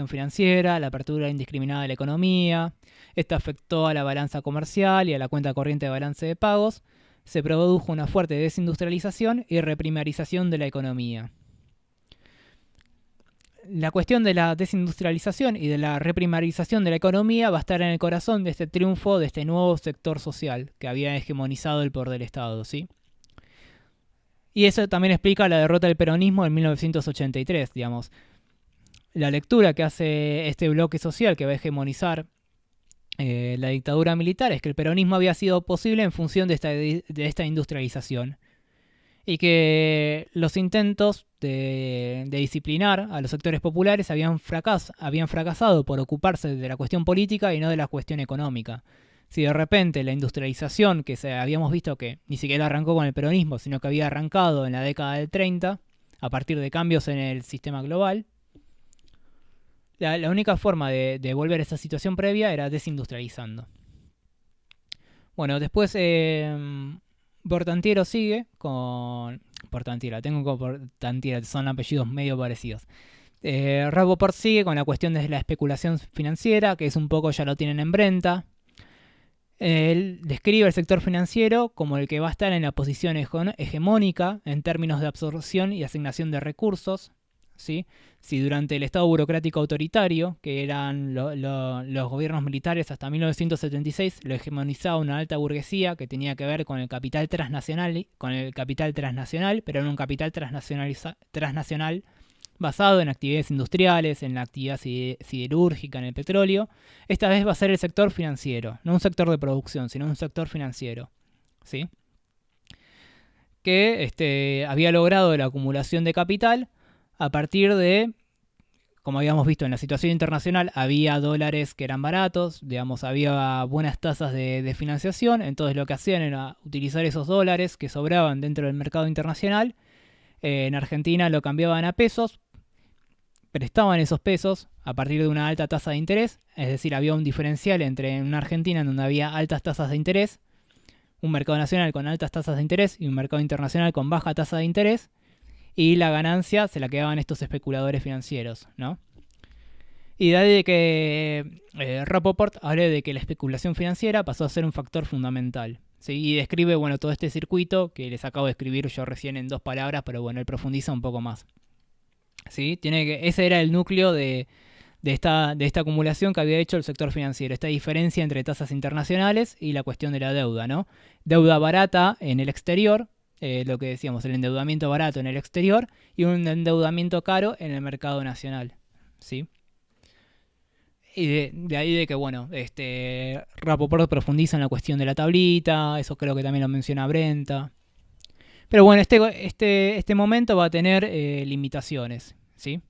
financiera, la apertura indiscriminada de la economía. Esto afectó a la balanza comercial y a la cuenta corriente de balance de pagos. Se produjo una fuerte desindustrialización y reprimarización de la economía. La cuestión de la desindustrialización y de la reprimarización de la economía va a estar en el corazón de este triunfo de este nuevo sector social que había hegemonizado el poder del Estado, ¿sí? Y eso también explica la derrota del peronismo en 1983, digamos. La lectura que hace este bloque social que va a hegemonizar la dictadura militar es que el peronismo había sido posible en función de esta industrialización. Y que los intentos de disciplinar a los sectores populares habían fracasado por ocuparse de la cuestión política y no de la cuestión económica. Si de repente la industrialización que habíamos visto que ni siquiera arrancó con el peronismo, sino que había arrancado en la década del 30, a partir de cambios en el sistema global, la única forma de volver a esa situación previa era desindustrializando. Bueno, después Portantiero sigue con... Portantiera, son apellidos medio parecidos. Rapoport sigue con la cuestión de la especulación financiera, que es un poco, ya lo tienen en Brenta. Él describe el sector financiero como el que va a estar en la posición hegemónica en términos de absorción y asignación de recursos, ¿sí? Si durante el Estado burocrático autoritario, que eran los gobiernos militares hasta 1976, lo hegemonizaba una alta burguesía que tenía que ver con el capital transnacional, pero era un capital transnacional basado en actividades industriales, en la actividad siderúrgica, en el petróleo. Esta vez va a ser el sector financiero, no un sector de producción, sino un sector financiero, ¿sí? Que había logrado la acumulación de capital a partir de, como habíamos visto en la situación internacional, había dólares que eran baratos, digamos, había buenas tasas de financiación, entonces lo que hacían era utilizar esos dólares que sobraban dentro del mercado internacional. En Argentina lo cambiaban a pesos, prestaban esos pesos a partir de una alta tasa de interés, es decir, había un diferencial entre una Argentina en donde había altas tasas de interés, un mercado nacional con altas tasas de interés y un mercado internacional con baja tasa de interés, y la ganancia se la quedaban estos especuladores financieros, ¿no? Y de ahí de que Rapoport hable de que la especulación financiera pasó a ser un factor fundamental, ¿sí? Y describe, bueno, todo este circuito que les acabo de escribir yo recién en 2 palabras, pero bueno, él profundiza un poco más, ¿sí? Ese era el núcleo de esta acumulación que había hecho el sector financiero, esta diferencia entre tasas internacionales y la cuestión de la deuda, ¿no? Deuda barata en el exterior, lo que decíamos, el endeudamiento barato en el exterior y un endeudamiento caro en el mercado nacional, ¿sí? Y de ahí de que, bueno, Rapoport profundiza en la cuestión de la tablita, eso creo que también lo menciona Brenta. Pero bueno, este momento va a tener limitaciones, ¿sí?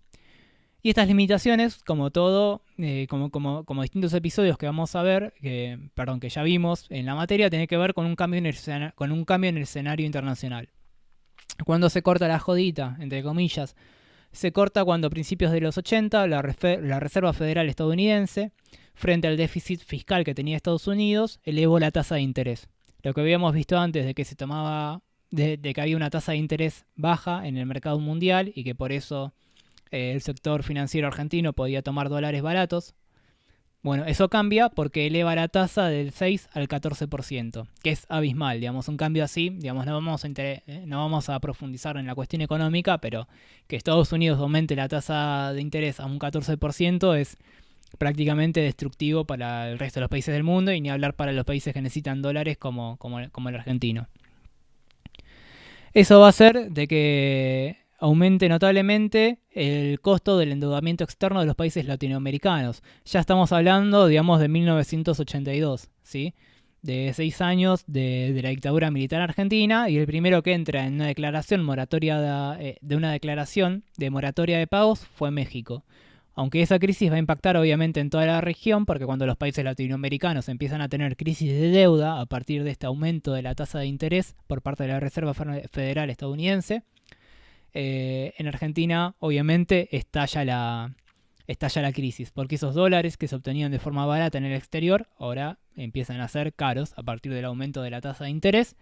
Y estas limitaciones, como todo, como distintos episodios que vamos a ver, que ya vimos en la materia, tienen que ver con un cambio en el escenario internacional. Cuando se corta la jodita, entre comillas, se corta cuando a principios de los 80 la Reserva Federal estadounidense, frente al déficit fiscal que tenía Estados Unidos, elevó la tasa de interés. Lo que habíamos visto antes de que se tomaba, de que había una tasa de interés baja en el mercado mundial y que por eso el sector financiero argentino podía tomar dólares baratos. Bueno, eso cambia porque eleva la tasa del 6 al 14%, que es abismal, digamos, un cambio así, digamos, no vamos a profundizar en la cuestión económica, pero que Estados Unidos aumente la tasa de interés a un 14% es prácticamente destructivo para el resto de los países del mundo y ni hablar para los países que necesitan dólares como el argentino. Eso va a hacer de que aumente notablemente el costo del endeudamiento externo de los países latinoamericanos. Ya estamos hablando, digamos, de 1982, ¿sí? De 6 años de la dictadura militar argentina, y el primero que entra en una declaración de moratoria de pagos fue México. Aunque esa crisis va a impactar obviamente en toda la región, porque cuando los países latinoamericanos empiezan a tener crisis de deuda a partir de este aumento de la tasa de interés por parte de la Reserva Federal estadounidense, en Argentina obviamente estalla la crisis, porque esos dólares que se obtenían de forma barata en el exterior ahora empiezan a ser caros a partir del aumento de la tasa de interés,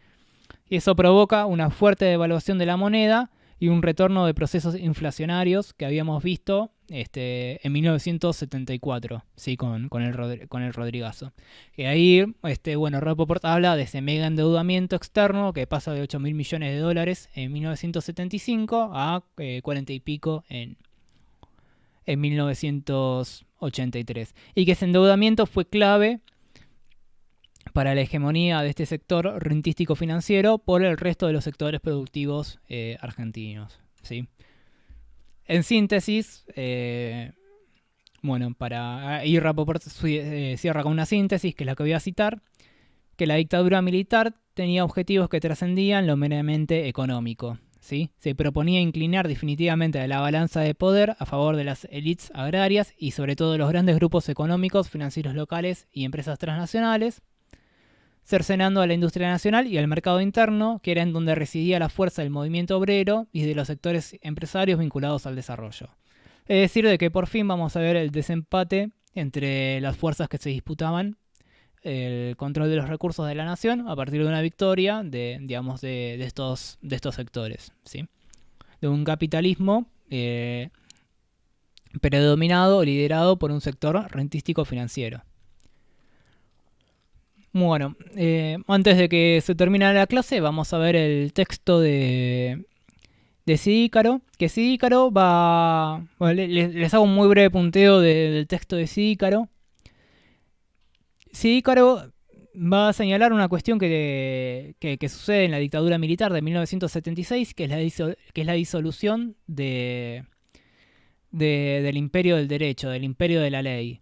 y eso provoca una fuerte devaluación de la moneda y un retorno de procesos inflacionarios que habíamos visto en 1974, ¿sí? con el Rodrigazo. Y ahí, Rapoport habla de ese mega endeudamiento externo que pasa de 8.000 millones de dólares en 1975 a 40 y pico en 1983. Y que ese endeudamiento fue clave para la hegemonía de este sector rentístico financiero por el resto de los sectores productivos argentinos, ¿sí? En síntesis, para ir Rapoport cierra con una síntesis, que es la que voy a citar, que la dictadura militar tenía objetivos que trascendían lo meramente económico, ¿sí? Se proponía inclinar definitivamente la balanza de poder a favor de las élites agrarias y sobre todo de los grandes grupos económicos, financieros locales y empresas transnacionales, cercenando a la industria nacional y al mercado interno, que era en donde residía la fuerza del movimiento obrero y de los sectores empresarios vinculados al desarrollo. Es decir, de que por fin vamos a ver el desempate entre las fuerzas que se disputaban el control de los recursos de la nación a partir de una victoria de estos sectores, ¿sí? De un capitalismo predominado o liderado por un sector rentístico financiero. Bueno, antes de que se termine la clase, vamos a ver el texto de Cid Ícaro. Que Cid Ícaro va... Bueno, les hago un muy breve punteo del texto de Cid Ícaro. Cid Ícaro va a señalar una cuestión que sucede en la dictadura militar de 1976, que es la disolución del imperio del derecho, del imperio de la ley,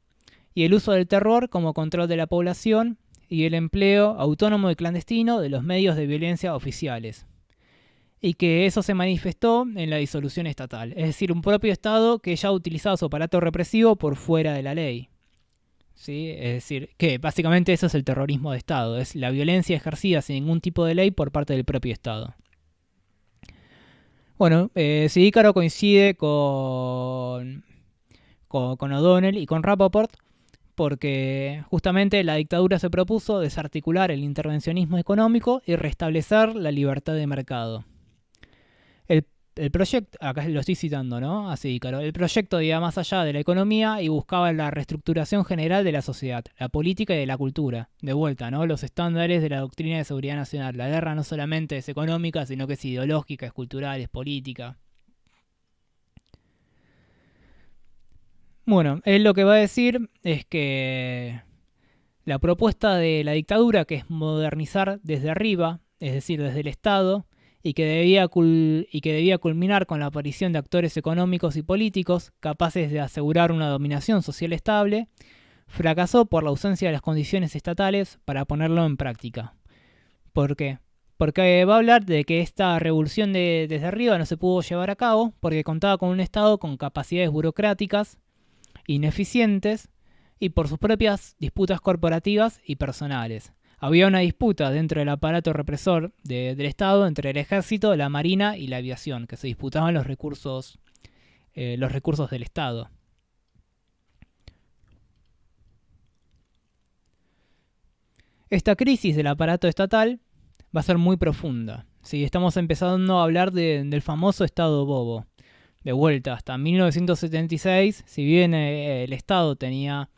y el uso del terror como control de la población y el empleo autónomo y clandestino de los medios de violencia oficiales. Y que eso se manifestó en la disolución estatal, es decir, un propio Estado que ya utilizaba su aparato represivo por fuera de la ley. ¿Sí? Es decir, que básicamente eso es el terrorismo de Estado, es la violencia ejercida sin ningún tipo de ley por parte del propio Estado. Bueno, Cid Ícaro coincide con O'Donnell y con Rappaport, porque justamente la dictadura se propuso desarticular el intervencionismo económico y restablecer la libertad de mercado. El proyecto, acá lo estoy citando, ¿no? Así, claro. El proyecto iba más allá de la economía y buscaba la reestructuración general de la sociedad, la política y de la cultura. De vuelta, ¿no? Los estándares de la doctrina de seguridad nacional. La guerra no solamente es económica, sino que es ideológica, es cultural, es política. Bueno, él lo que va a decir es que la propuesta de la dictadura, que es modernizar desde arriba, es decir, desde el Estado, y que debía culminar con la aparición de actores económicos y políticos capaces de asegurar una dominación social estable, fracasó por la ausencia de las condiciones estatales para ponerlo en práctica. ¿Por qué? Porque va a hablar de que esta revolución desde arriba no se pudo llevar a cabo porque contaba con un Estado con capacidades burocráticas ineficientes y por sus propias disputas corporativas y personales. Había una disputa dentro del aparato represor del Estado entre el ejército, la marina y la aviación, que se disputaban los recursos del Estado. Esta crisis del aparato estatal va a ser muy profunda. ¿Sí? Estamos empezando a hablar del famoso Estado bobo. De vuelta, hasta 1976, si bien el Estado tenía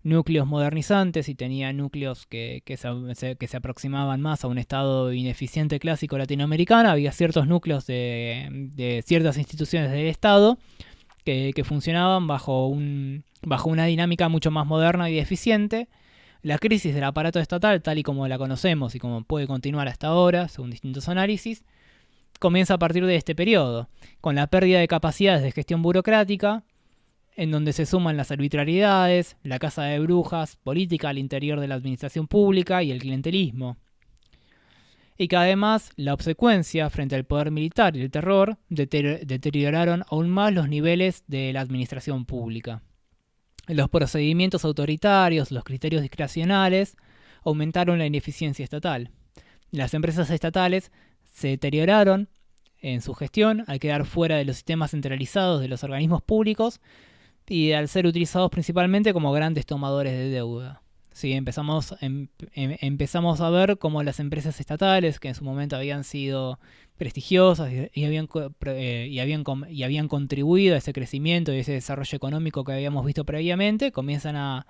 núcleos modernizantes y tenía núcleos que se aproximaban más a un Estado ineficiente clásico latinoamericano, había ciertos núcleos de ciertas instituciones del Estado que funcionaban bajo una dinámica mucho más moderna y eficiente. La crisis del aparato estatal, tal y como la conocemos y como puede continuar hasta ahora, según distintos análisis, comienza a partir de este periodo, con la pérdida de capacidades de gestión burocrática, en donde se suman las arbitrariedades, la caza de brujas, política al interior de la administración pública y el clientelismo. Y que además la obsecuencia frente al poder militar y el terror deterioraron aún más los niveles de la administración pública. Los procedimientos autoritarios, los criterios discrecionales, aumentaron la ineficiencia estatal. Las empresas estatales se deterioraron en su gestión al quedar fuera de los sistemas centralizados de los organismos públicos y al ser utilizados principalmente como grandes tomadores de deuda. Sí, empezamos a ver cómo las empresas estatales, que en su momento habían sido prestigiosas y habían contribuido a ese crecimiento y ese desarrollo económico que habíamos visto previamente, comienzan a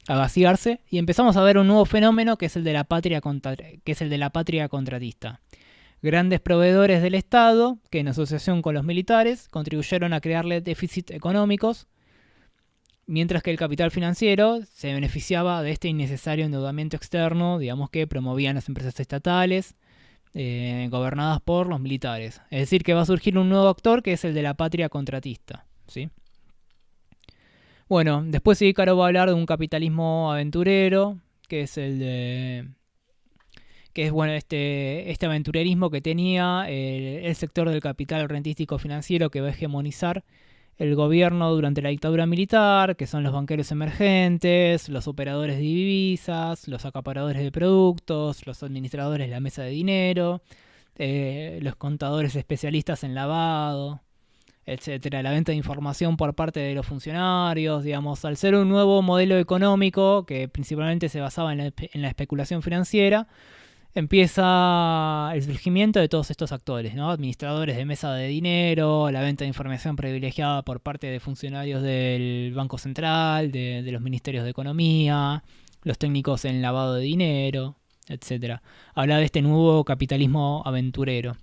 vaciarse y empezamos a ver un nuevo fenómeno que es el de la patria contratista. Grandes proveedores del Estado, que en asociación con los militares contribuyeron a crearle déficits económicos, mientras que el capital financiero se beneficiaba de este innecesario endeudamiento externo, digamos que promovían las empresas estatales gobernadas por los militares. Es decir, que va a surgir un nuevo actor que es el de la patria contratista, ¿sí? Bueno, después Ícaro va a hablar de un capitalismo aventurero, que es este aventurerismo que tenía el sector del capital rentístico financiero que va a hegemonizar el gobierno durante la dictadura militar, que son los banqueros emergentes, los operadores de divisas, los acaparadores de productos, los administradores de la mesa de dinero, los contadores especialistas en lavado, etcétera. La venta de información por parte de los funcionarios, digamos, al ser un nuevo modelo económico que principalmente se basaba en la especulación financiera, empieza el surgimiento de todos estos actores, ¿no? Administradores de mesa de dinero, la venta de información privilegiada por parte de funcionarios del Banco Central, de los ministerios de Economía, los técnicos en lavado de dinero, etcétera. Habla de este nuevo capitalismo aventurero.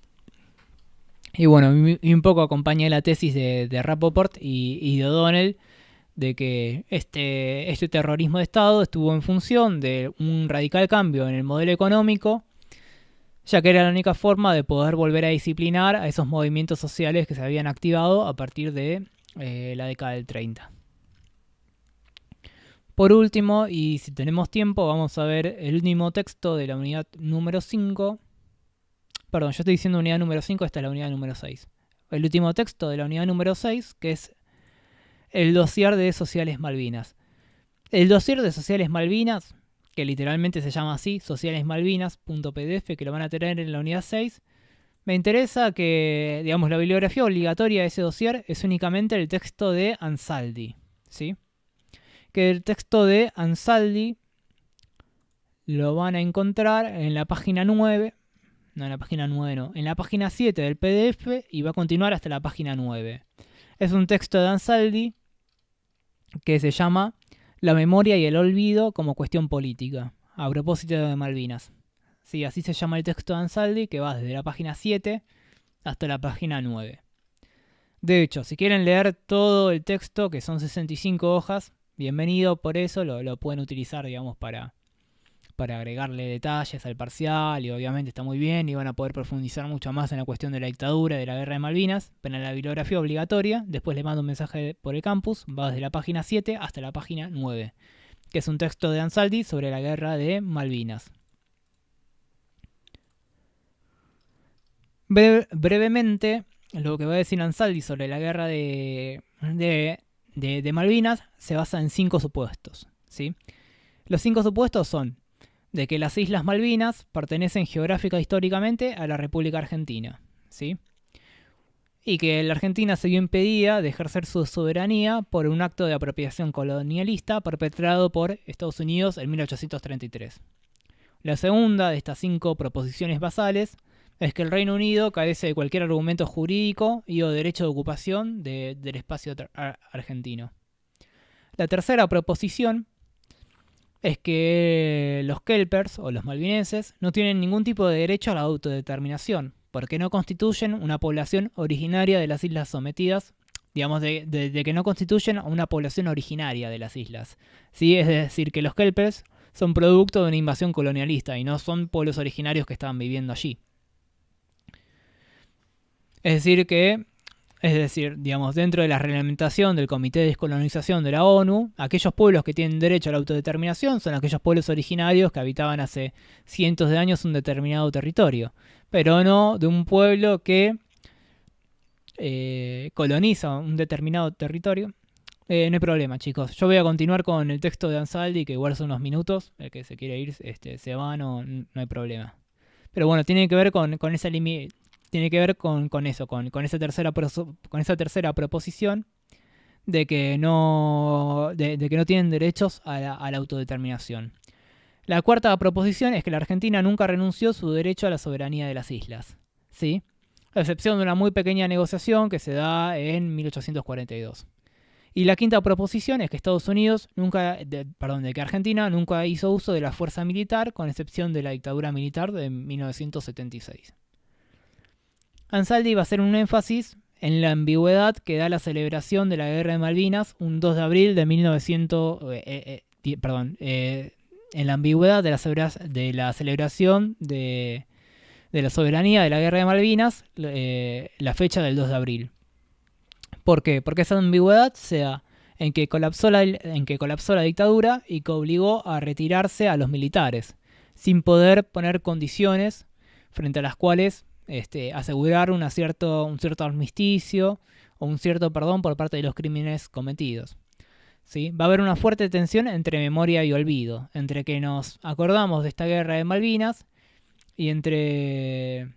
Y bueno, y un poco acompaña la tesis de Rapoport y de O'Donnell de que este terrorismo de Estado estuvo en función de un radical cambio en el modelo económico, ya que era la única forma de poder volver a disciplinar a esos movimientos sociales que se habían activado a partir de la década del 30. Por último, y si tenemos tiempo, vamos a ver el último texto de la unidad número 5. Perdón, yo estoy diciendo unidad número 5, esta es la unidad número 6. El último texto de la unidad número 6, que es el dossier de Sociales Malvinas. El dossier de Sociales Malvinas, que literalmente se llama así, socialesmalvinas.pdf, que lo van a tener en la unidad 6, me interesa que, digamos, la bibliografía obligatoria de ese dossier es únicamente el texto de Ansaldi, ¿sí? Que el texto de Ansaldi lo van a encontrar en la página 9, no, en la página 9 no, en la página 7 del PDF y va a continuar hasta la página 9. Es un texto de Ansaldi que se llama La memoria y el olvido como cuestión política, a propósito de Malvinas. Sí, así se llama el texto de Ansaldi, que va desde la página 7 hasta la página 9. De hecho, si quieren leer todo el texto, que son 65 hojas, bienvenido por eso, lo pueden utilizar, digamos, para agregarle detalles al parcial, y obviamente está muy bien, y van a poder profundizar mucho más en la cuestión de la dictadura, de la guerra de Malvinas, pero en la bibliografía obligatoria, después les mando un mensaje por el campus, va desde la página 7 hasta la página 9, que es un texto de Ansaldi sobre la guerra de Malvinas. Brevemente, lo que va a decir Ansaldi sobre la guerra de Malvinas se basa en 5 supuestos, ¿sí? Los 5 supuestos son de que las Islas Malvinas pertenecen geográfica e históricamente a la República Argentina, ¿sí? Y que la Argentina se vio impedida de ejercer su soberanía por un acto de apropiación colonialista perpetrado por Estados Unidos en 1833. La segunda de estas 5 proposiciones basales es que el Reino Unido carece de cualquier argumento jurídico y o derecho de ocupación del espacio argentino. La tercera proposición es que los kelpers o los malvinenses no tienen ningún tipo de derecho a la autodeterminación, porque no constituyen una población originaria de las islas sometidas, digamos, de que no constituyen una población originaria de las islas, ¿sí? Es decir, que los kelpers son producto de una invasión colonialista y no son pueblos originarios que estaban viviendo allí. Es decir, digamos, dentro de la reglamentación del Comité de Descolonización de la ONU, aquellos pueblos que tienen derecho a la autodeterminación son aquellos pueblos originarios que habitaban hace cientos de años un determinado territorio, pero no de un pueblo que coloniza un determinado territorio. No hay problema, chicos. Yo voy a continuar con el texto de Ansaldi, que igual son unos minutos. El que se quiere ir se va, no hay problema. Pero bueno, tiene que ver con esa limitación. Tiene que ver con eso, con esa tercera proposición de que no tienen derechos a la autodeterminación. La cuarta proposición es que la Argentina nunca renunció a su derecho a la soberanía de las islas, ¿sí? A excepción de una muy pequeña negociación que se da en 1842. Y la quinta proposición es que que Argentina nunca hizo uso de la fuerza militar, con excepción de la dictadura militar de 1976. Ansaldi va a hacer un énfasis en la ambigüedad que da la celebración de la Guerra de Malvinas un 2 de abril de 1900... en la ambigüedad de la celebración de la soberanía de la Guerra de Malvinas, la fecha del 2 de abril. ¿Por qué? Porque esa ambigüedad se da en que colapsó la dictadura y que obligó a retirarse a los militares, sin poder poner condiciones frente a las cuales asegurar un cierto armisticio o un cierto perdón por parte de los crímenes cometidos, ¿sí? Va a haber una fuerte tensión entre memoria y olvido, entre que nos acordamos de esta guerra de Malvinas y entre...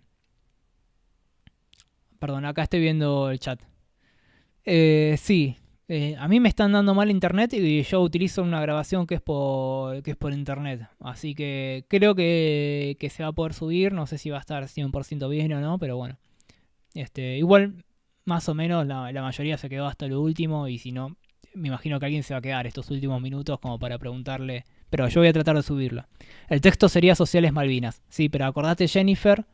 Perdón, acá estoy viendo el chat. A mí me están dando mal internet y yo utilizo una grabación que es por internet. Así que creo que se va a poder subir. No sé si va a estar 100% bien o no, pero bueno. Igual, más o menos, la mayoría se quedó hasta lo último. Y si no, me imagino que alguien se va a quedar estos últimos minutos como para preguntarle pero yo voy a tratar de subirlo. El texto sería Sociales Malvinas. Sí, pero acordate, Jennifer.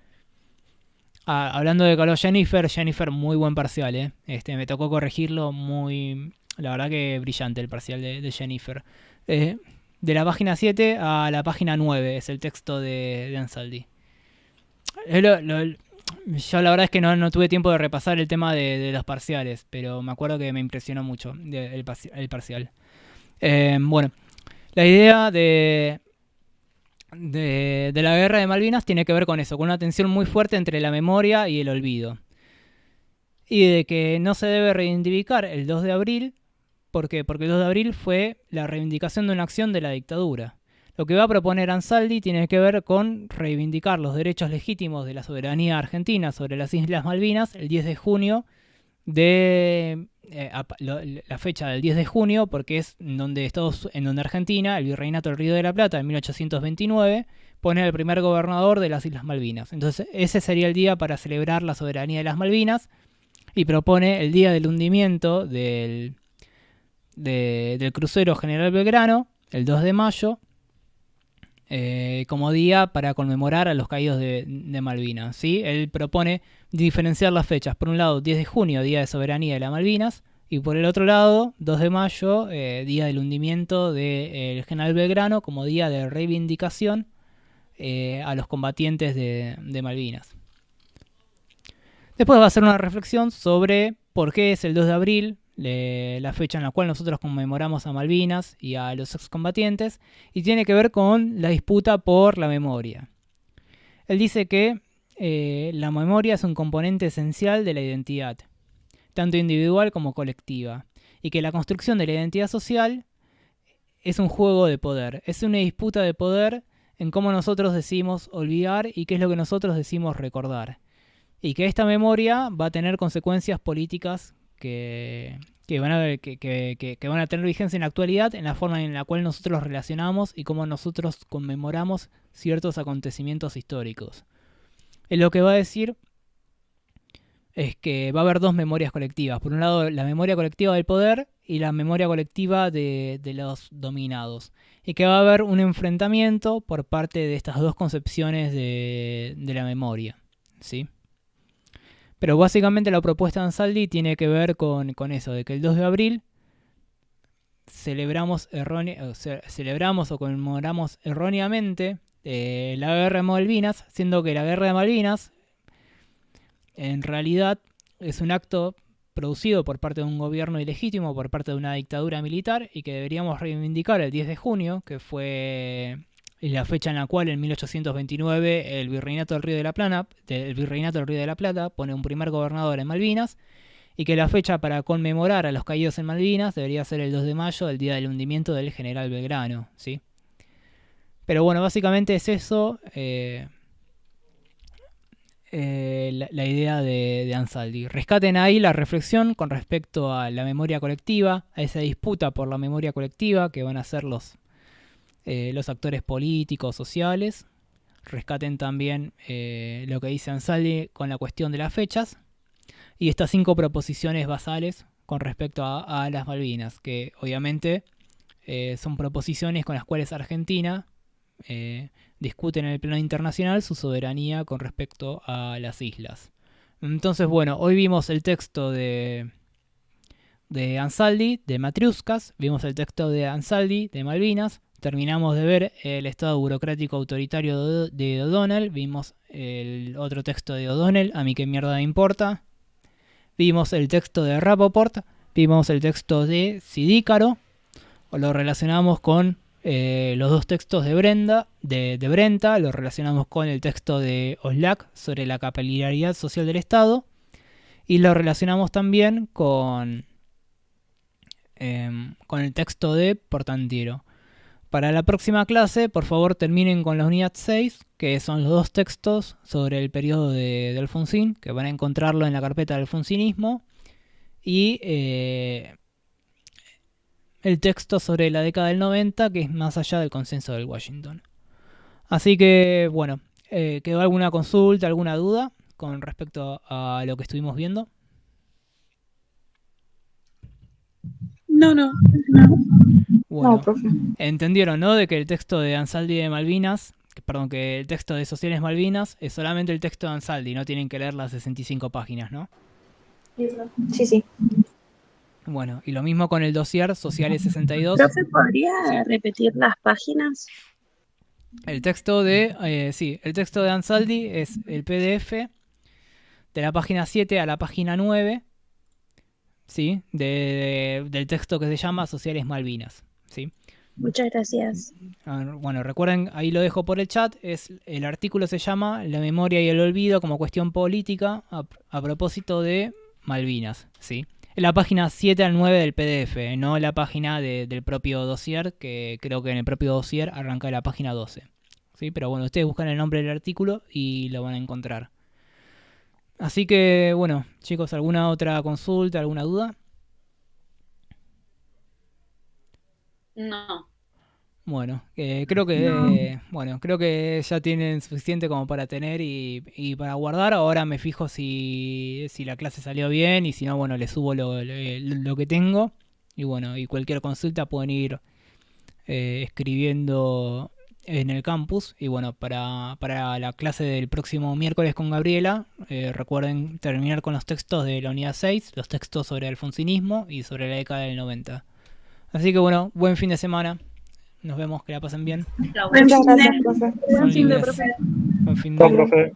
Hablando de calor, Jennifer, muy buen parcial, ¿eh? Me tocó corregirlo, la verdad que brillante el parcial de Jennifer. De la página 7 a la página 9 es el texto de Ansaldi. Yo la verdad es que no tuve tiempo de repasar el tema de los parciales, pero me acuerdo que me impresionó mucho el parcial. Bueno, la idea de la guerra de Malvinas tiene que ver con eso, con una tensión muy fuerte entre la memoria y el olvido. Y de que no se debe reivindicar el 2 de abril, porque el 2 de abril fue la reivindicación de una acción de la dictadura. Lo que va a proponer Ansaldi tiene que ver con reivindicar los derechos legítimos de la soberanía argentina sobre las Islas Malvinas el 10 de junio la fecha del 10 de junio, porque es en donde Argentina, el Virreinato del Río de la Plata, en 1829, pone al primer gobernador de las Islas Malvinas. Entonces ese sería el día para celebrar la soberanía de las Malvinas y propone el día del hundimiento del crucero General Belgrano, el 2 de mayo, como día para conmemorar a los caídos de Malvinas, ¿sí? Él propone diferenciar las fechas. Por un lado, 10 de junio, Día de Soberanía de las Malvinas, y por el otro lado, 2 de mayo, Día del Hundimiento del General Belgrano, como día de reivindicación a los combatientes de Malvinas. Después va a hacer una reflexión sobre por qué es el 2 de abril, la fecha en la cual nosotros conmemoramos a Malvinas y a los excombatientes, y tiene que ver con la disputa por la memoria. Él dice que la memoria es un componente esencial de la identidad, tanto individual como colectiva, y que la construcción de la identidad social es un juego de poder, es una disputa de poder en cómo nosotros decimos olvidar y qué es lo que nosotros decimos recordar, y que esta memoria va a tener consecuencias políticas que van a tener vigencia en la actualidad, en la forma en la cual nosotros los relacionamos y cómo nosotros conmemoramos ciertos acontecimientos históricos. Lo que va a decir es que va a haber dos memorias colectivas. Por un lado, la memoria colectiva del poder y la memoria colectiva de los dominados. Y que va a haber un enfrentamiento por parte de estas dos concepciones de la memoria, ¿sí? Pero básicamente la propuesta de Ansaldi tiene que ver con eso, de que el 2 de abril celebramos o conmemoramos erróneamente la guerra de Malvinas, siendo que la guerra de Malvinas en realidad es un acto producido por parte de un gobierno ilegítimo, por parte de una dictadura militar, y que deberíamos reivindicar el 10 de junio, que fue la fecha en la cual en 1829 el Virreinato del Río de la Plata pone un primer gobernador en Malvinas, y que la fecha para conmemorar a los caídos en Malvinas debería ser el 2 de mayo, el día del hundimiento del General Belgrano, ¿sí? Pero bueno, básicamente es eso la idea de Ansaldi. Rescaten ahí la reflexión con respecto a la memoria colectiva, a esa disputa por la memoria colectiva que van a ser los actores políticos, sociales. Rescaten también lo que dice Ansaldi con la cuestión de las fechas. Y estas 5 proposiciones basales con respecto a las Malvinas, que obviamente son proposiciones con las cuales Argentina discute en el plano internacional su soberanía con respecto a las islas. Entonces, bueno, hoy vimos el texto de Ansaldi, de Matriuskas, vimos el texto de Ansaldi, de Malvinas, terminamos de ver el estado burocrático autoritario de O'Donnell, vimos el otro texto de O'Donnell, a mí qué mierda me importa, vimos el texto de Rapoport, vimos el texto de Sidícaro, o lo relacionamos con los dos textos de Brenta, lo relacionamos con el texto de Oslac sobre la capilaridad social del Estado, y lo relacionamos también con el texto de Portantiero. Para la próxima clase, por favor, terminen con la unidad 6, que son los dos textos sobre el periodo de Alfonsín, que van a encontrarlo en la carpeta del alfonsinismo, y el texto sobre la década del 90, que es más allá del consenso del Washington. Así que, bueno, ¿quedó alguna consulta, alguna duda con respecto a lo que estuvimos viendo? No. Bueno, No, profe. entendieron, ¿no? De que el texto de Ansaldi de Malvinas, perdón, que el texto de Sociales Malvinas es solamente el texto de Ansaldi, no tienen que leer las 65 páginas, ¿no? Sí, profe. Sí, sí. Bueno, y lo mismo con el dossier Sociales 62. Profe, ¿podría Sí. repetir las páginas? El texto de, el texto de Ansaldi es el PDF de la página 7 a la página 9, ¿sí? Del texto que se llama Sociales Malvinas, ¿sí? Muchas gracias. Bueno, recuerden, ahí lo dejo por el chat, el artículo se llama La memoria y el olvido como cuestión política a propósito de Malvinas, ¿sí? En la página 7 al 9 del PDF, no la página del propio dossier, que creo que en el propio dossier arranca de la página 12. ¿Sí? Pero bueno, ustedes buscan el nombre del artículo y lo van a encontrar. Así que, bueno, chicos, ¿alguna otra consulta, alguna duda? No. Bueno, creo que ya tienen suficiente como para tener y para guardar. Ahora me fijo si la clase salió bien y si no, bueno, les subo lo que tengo. Y bueno, y cualquier consulta pueden ir escribiendo en el campus. Y bueno, para la clase del próximo miércoles con Gabriela, recuerden terminar con los textos de la unidad 6, los textos sobre el alfonsinismo y sobre la década del 90. Así que bueno, buen fin de semana. Nos vemos, que la pasen bien. Buen Muchas fin de- gracias, profe. Son buen fin de, libres. profe. Buen fin de- Chao, profe.